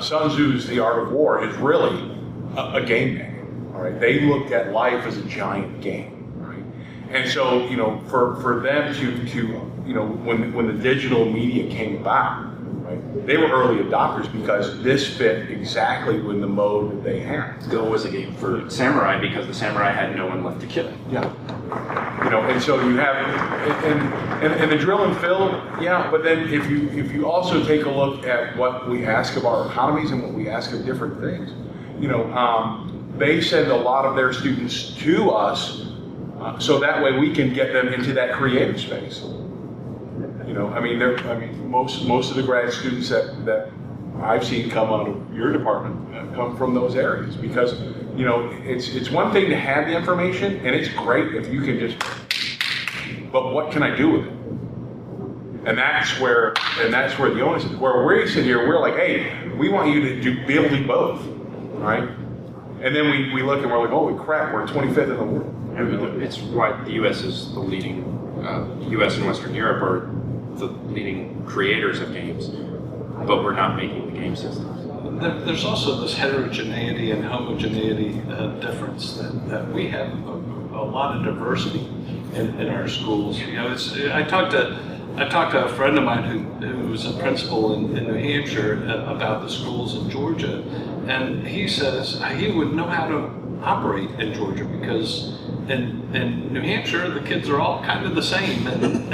Sun Tzu's The Art of War is really a game manual. All right, they looked at life as a giant game, right? And so, for them to when the digital media came about, right, they were early adopters because this fit exactly in the mode that they had. Go was a game for samurai because the samurai had no one left to kill. Yeah. And so you have, and the drill and fill, yeah, but then if you also take a look at what we ask of our economies and what we ask of different things, they send a lot of their students to us so that way we can get them into that creative space. Most of the grad students that I've seen come out of your department come from those areas because, it's one thing to have the information and it's great if you can just, but what can I do with it? And that's where the onus is. Where we sit here, we're like, hey, we want you to be able to do both, right? And then we look and we're like, holy crap, we're 25th in the world. And it's why the U.S. is the leading, U.S. and Western Europe are the leading creators of games, but we're not making the game systems. There's also this heterogeneity and homogeneity difference that we have a lot of diversity in our schools. You know, I talked to a friend of mine who was a principal in New Hampshire about the schools in Georgia, and he says he would know how to operate in Georgia because in New Hampshire the kids are all kind of the same, and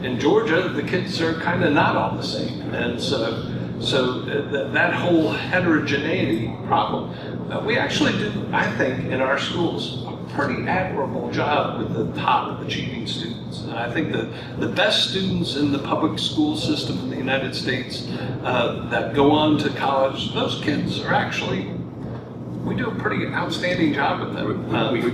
in Georgia the kids are kind of not all the same, and so that whole heterogeneity problem, we actually do, I think, in our schools a pretty admirable job with the top achieving students. And I think that the best students in the public school system in the United States that go on to college, those kids are actually, we do a pretty outstanding job with them.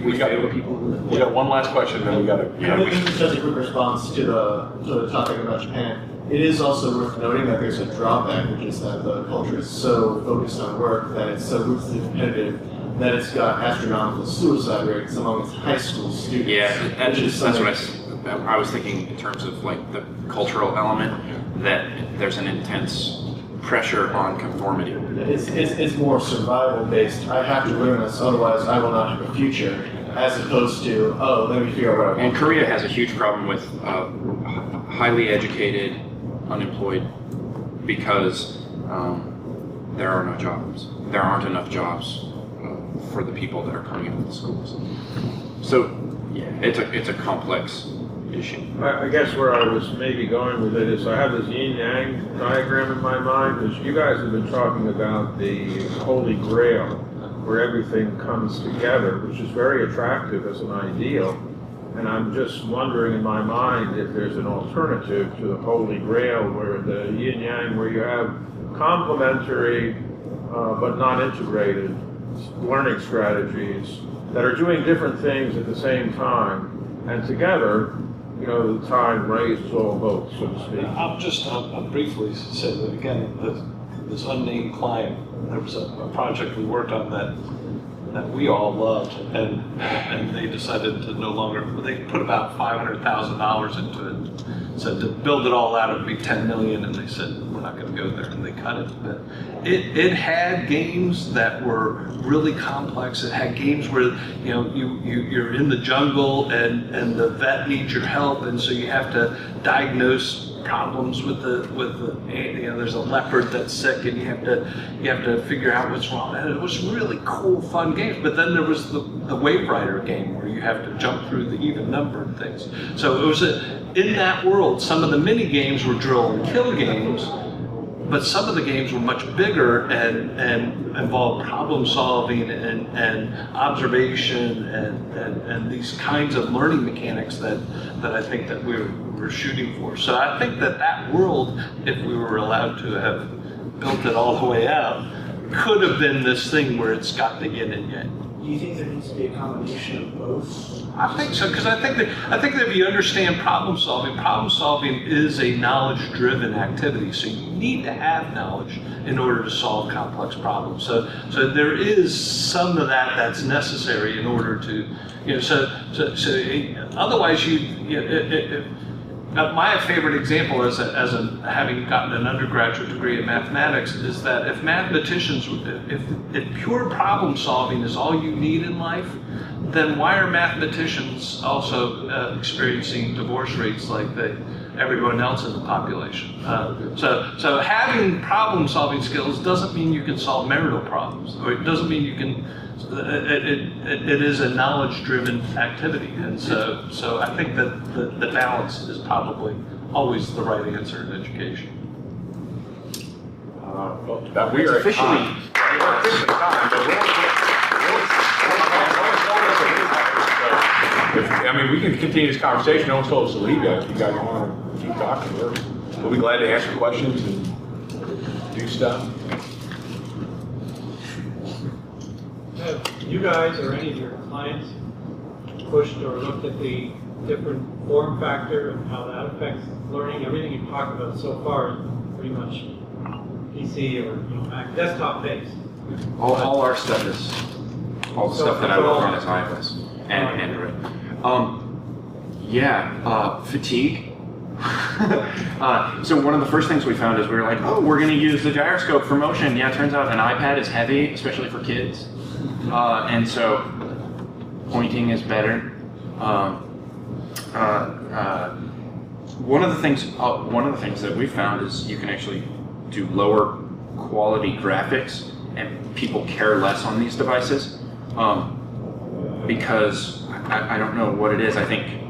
We got one last question, and then we got to. Yeah, this is just a quick response to the topic about Japan. It is also worth noting that there's a drawback, which is that the culture is so focused on work, that it's so ruthlessly competitive, that it's got astronomical suicide rates among its high school students. Yeah, that's what I was thinking in terms of like the cultural element, that there's an intense pressure on conformity. It's more survival based. I have to learn this, otherwise I will not have a future, as opposed to, oh, let me figure out what I want. And Korea has a huge problem with highly educated, unemployed, because there are no jobs. There aren't enough jobs for the people that are coming into the schools. So, yeah, it's a complex issue. I guess where I was maybe going with it is I have this yin-yang diagram in my mind, because you guys have been talking about the Holy Grail, where everything comes together, which is very attractive as an ideal. And I'm just wondering in my mind if there's an alternative to the Holy Grail, where the yin-yang, where you have complementary but not integrated learning strategies that are doing different things at the same time, and together, you know, the tide raises all boats, so to speak. I'll briefly say that again, this unnamed client, there was a project we worked on that we all loved, and they decided to no longer, they put about $500,000 into it, said to build it all out it would be $10 million, and they said we're not going to go there, and they cut it. But it had games that were really complex. It had games where you're in the jungle and the vet needs your help, and so you have to diagnose problems with the there's a leopard that's sick, and you have to figure out what's wrong. And it was really cool, fun games. But then there was the Wave Rider game where you have to jump through the even numbered things. So it was in that world. Some of the mini games were drill and kill games, but some of the games were much bigger and involved problem solving and observation and these kinds of learning mechanics that I think that we're shooting for. So I think that world, if we were allowed to have built it all the way out, could have been this thing where it's got the yin and yang. Do you think there needs to be a combination of both? I think so, because I think that if you understand problem solving is a knowledge-driven activity. So you need to have knowledge in order to solve complex problems. So there is some of that's necessary in order to, otherwise my favorite example as having gotten an undergraduate degree in mathematics is that if mathematicians, if pure problem solving is all you need in life, then why are mathematicians also experiencing divorce rates like everyone else in the population? So having problem solving skills doesn't mean you can solve marital problems, or it doesn't mean you can. It is a knowledge-driven activity, and so I think that the balance is probably always the right answer in education. We are officially time, but we can continue this conversation. No one's told us to leave yet. If you guys want to keep talking, we'll be glad to answer questions and do stuff. Have you guys or any of your clients pushed or looked at the different form factor and how that affects learning. Everything you've talked about so far is pretty much PC or Mac, desktop based. All our stuff is all the stuff that I work on is iOS and Android. Fatigue. So one of the first things we found is we were like, oh, we're going to use the gyroscope for motion. Yeah, it turns out an iPad is heavy, especially for kids, and so pointing is better. One of the things that we found is you can actually do lower quality graphics, and people care less on these devices because I don't know what it is. I think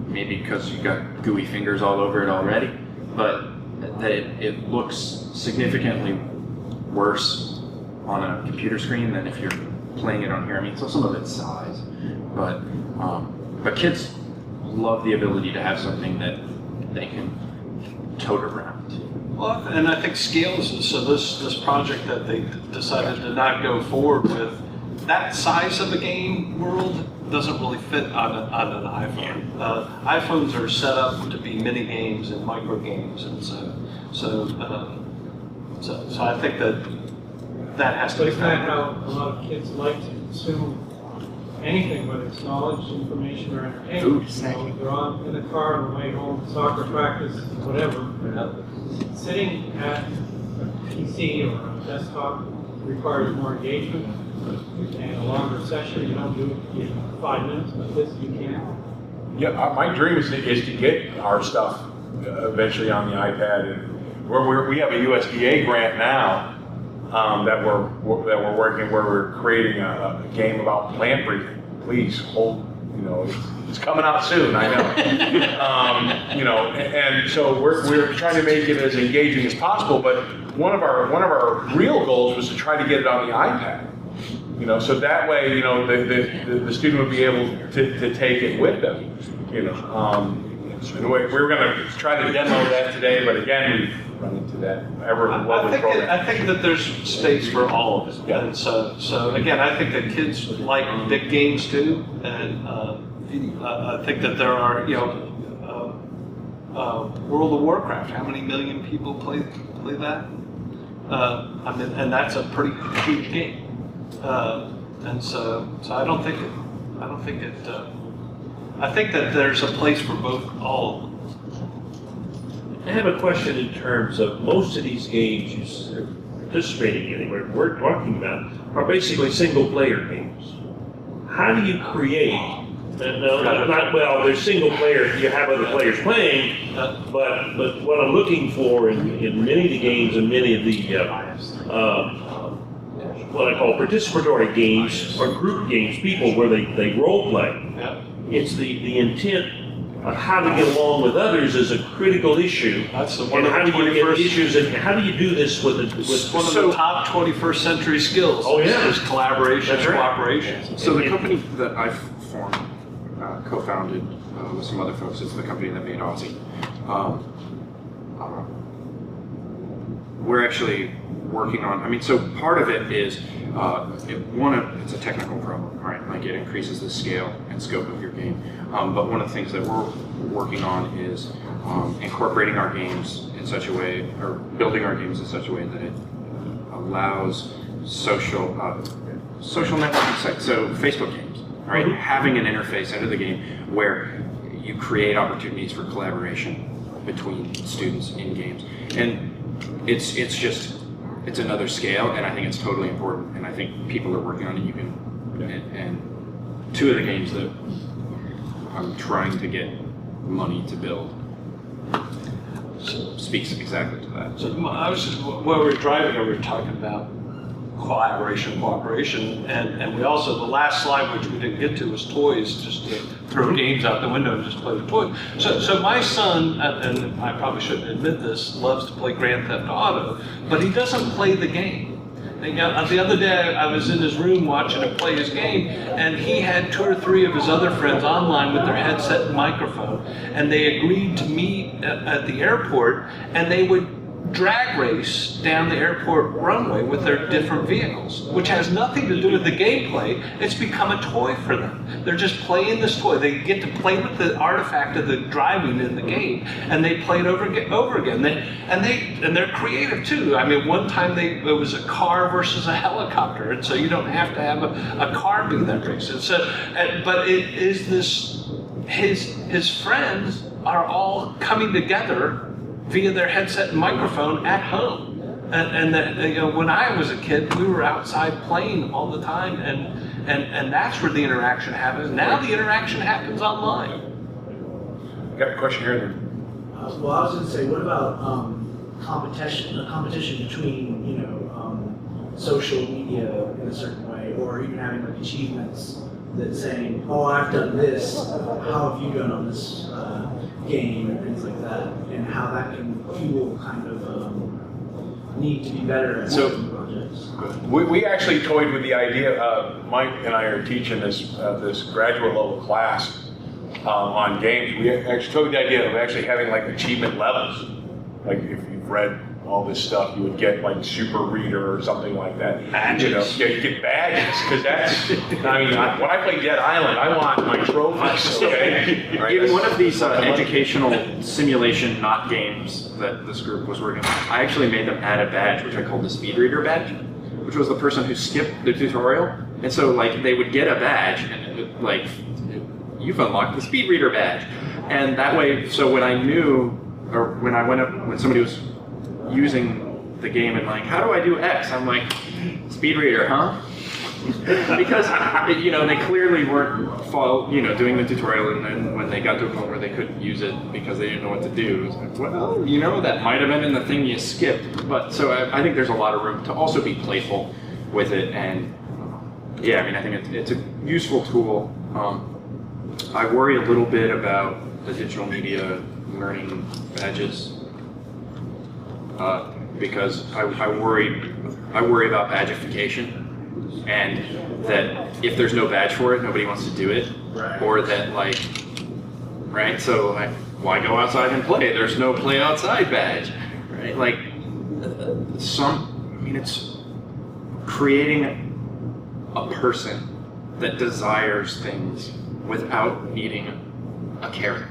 maybe because you got gooey fingers all over it already, but that it looks significantly worse on a computer screen than if you're playing it on here. I mean, so some of it's size, but kids love the ability to have something that they can tote around. Well, and I think scales. So this project that they decided to not go forward with, that size of a game world doesn't really fit on an iPhone. iPhones are set up to be mini games and micro games, and so I think that has to be. But isn't that how a lot of kids like to consume anything, whether it's knowledge, information, or entertainment? They're in the car on the way home, soccer practice, whatever. Sitting at a PC or a desktop requires more engagement and a longer session. You don't do it in 5 minutes, but this you can. Yeah, my dream is to get our stuff eventually on the iPad, and we have a USDA grant now that we're working, where we're creating a game about plant breathing. Please hold, it's coming out soon, I know. And so we're trying to make it as engaging as possible. But one of our real goals was to try to get it on the iPad. So that way, the student would be able to take it with them. We're going to try to demo that today, but again, we've run into that ever-lovely program. I think that there's space for all of it. Yeah. And so again, I think that kids like big games too, and I think that there are, World of Warcraft. How many million people play that? And that's a pretty huge game. And so I don't think it. I think that there's a place for all of them. I have a question in terms of most of these games you're participating in, we're talking about, are basically single-player games. How do you create? There's single player. You have other players playing, but what I'm looking for in many of the games and many of the what I call participatory games or group games, people where they role play. Yeah. It's the intent of how to get along with others is a critical issue. That's the one. And how do you get issues, and how do you do this with one of the top 21st century skills? Oh yeah, is collaboration, cooperation. So the company that I've formed, co-founded with some other folks, is the company that made Aussie. We're actually working on, so part of it is, it's a technical problem, right? Like it increases the scale and scope of your game. But one of the things that we're working on is incorporating our games in such a way, or building our games in such a way that it allows social networking sites, so Facebook games, right? Mm-hmm. Having an interface out of the game where you create opportunities for collaboration between students in games. And it's another scale, and I think it's totally important, and I think people are working on it. And two of the games that I'm trying to get money to build speaks exactly to that. So while we were driving, we were talking about cooperation, and we also, the last slide, which we didn't get to, was toys, just to throw games out the window and just play with toys. So my son, and I probably shouldn't admit this, loves to play Grand Theft Auto, but he doesn't play the game. The other day, I was in his room watching him play his game, and he had 2 or 3 of his other friends online with their headset and microphone, and they agreed to meet at the airport, and they would drag race down the airport runway with their different vehicles, which has nothing to do with the gameplay. It's become a toy for them. They're just playing this toy. They get to play with the artifact of the driving in the game, and they play it over again. And they're creative too. I mean, one time it was a car versus a helicopter, and so you don't have to have a car be that race. And so, but it is this. His friends are all coming together via their headset and microphone at home. And when I was a kid, we were outside playing all the time, and that's where the interaction happens. Now the interaction happens online. Got a question here. Well, I was going to say, what about competition between social media in a certain way, or even having like achievements that saying, oh, I've done this, how have you done on this game, and things like that, and how that can fuel kind of need to be better at certain projects. We actually toyed with the idea. Mike and I are teaching this graduate level class on games. We actually toyed with the idea of actually having like achievement levels. Like if you've read all this stuff, you would get like super reader or something like that. Badges. You get badges, because that's, I mean, when I play Dead Island, I want my trophies, okay? Right? In one of these educational simulation not games that this group was working on, I actually made them add a badge, which I called the speed reader badge, which was the person who skipped the tutorial. And so like they would get a badge and you've unlocked the speed reader badge. And that way, so when I knew, or when I went up, when somebody was using the game and like, how do I do X? I'm like, speed reader, huh? Because they clearly weren't doing the tutorial, and then when they got to a point where they couldn't use it because they didn't know what to do, it was like, well, that might have been in the thing you skipped. But so I think there's a lot of room to also be playful with it, and yeah, I mean, I think it's a useful tool. I worry a little bit about the digital media learning badges. Because I worry about badgification, and that if there's no badge for it, nobody wants to do it, right. Or that right? So why go outside and play? There's no play outside badge, right? Like it's creating a person that desires things without needing a carrot.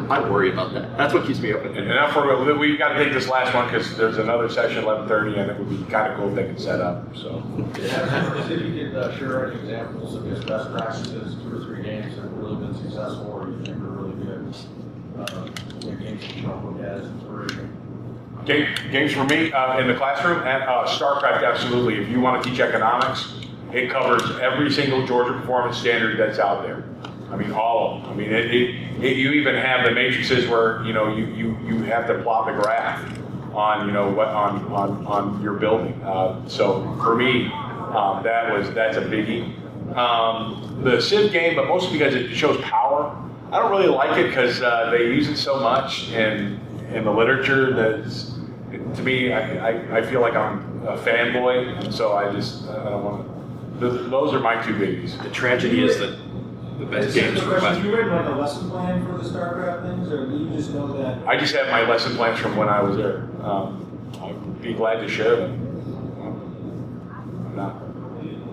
I worry about that. That's what keeps me open. And now we've got to take this last one because there's another session 11:30, and it would be kind of cool if they could set up. So. If you could share any examples of just best practices, 2 or 3 games that have really been successful, or you think are really good games that you don't look at as inspiration. Games for me in the classroom, and StarCraft, absolutely. If you want to teach economics, it covers every single Georgia performance standard that's out there. I mean, all of them. I mean, you even have the matrices where you have to plot the graph on on your building. So for me, that's a biggie. The Civ game, but mostly because it shows power. I don't really like it because they use it so much in the literature that to me, I feel like I'm a fanboy, and so I don't want to. Those are my 2 biggies. The tragedy is that the best games for class. Have you written like a lesson plan for the StarCraft things, or do you just know that? I just have my lesson plans from when I was there. I'd be glad to share them. I'm not.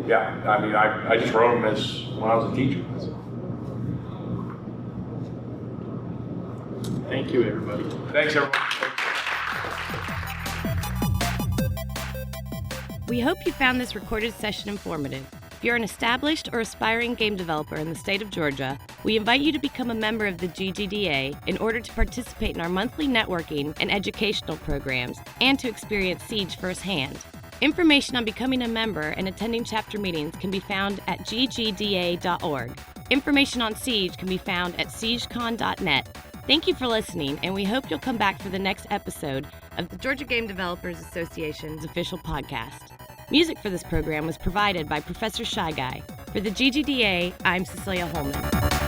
Yeah, I mean, I just wrote them as when I was a teacher. Thank you, everybody. Thanks, everyone. We hope you found this recorded session informative. If you're an established or aspiring game developer in the state of Georgia, we invite you to become a member of the GGDA in order to participate in our monthly networking and educational programs and to experience Siege firsthand. Information on becoming a member and attending chapter meetings can be found at ggda.org. Information on Siege can be found at siegecon.net. Thank you for listening, and we hope you'll come back for the next episode of the Georgia Game Developers Association's official podcast. Music for this program was provided by Professor Shy Guy. For the GGDA, I'm Cecilia Holman.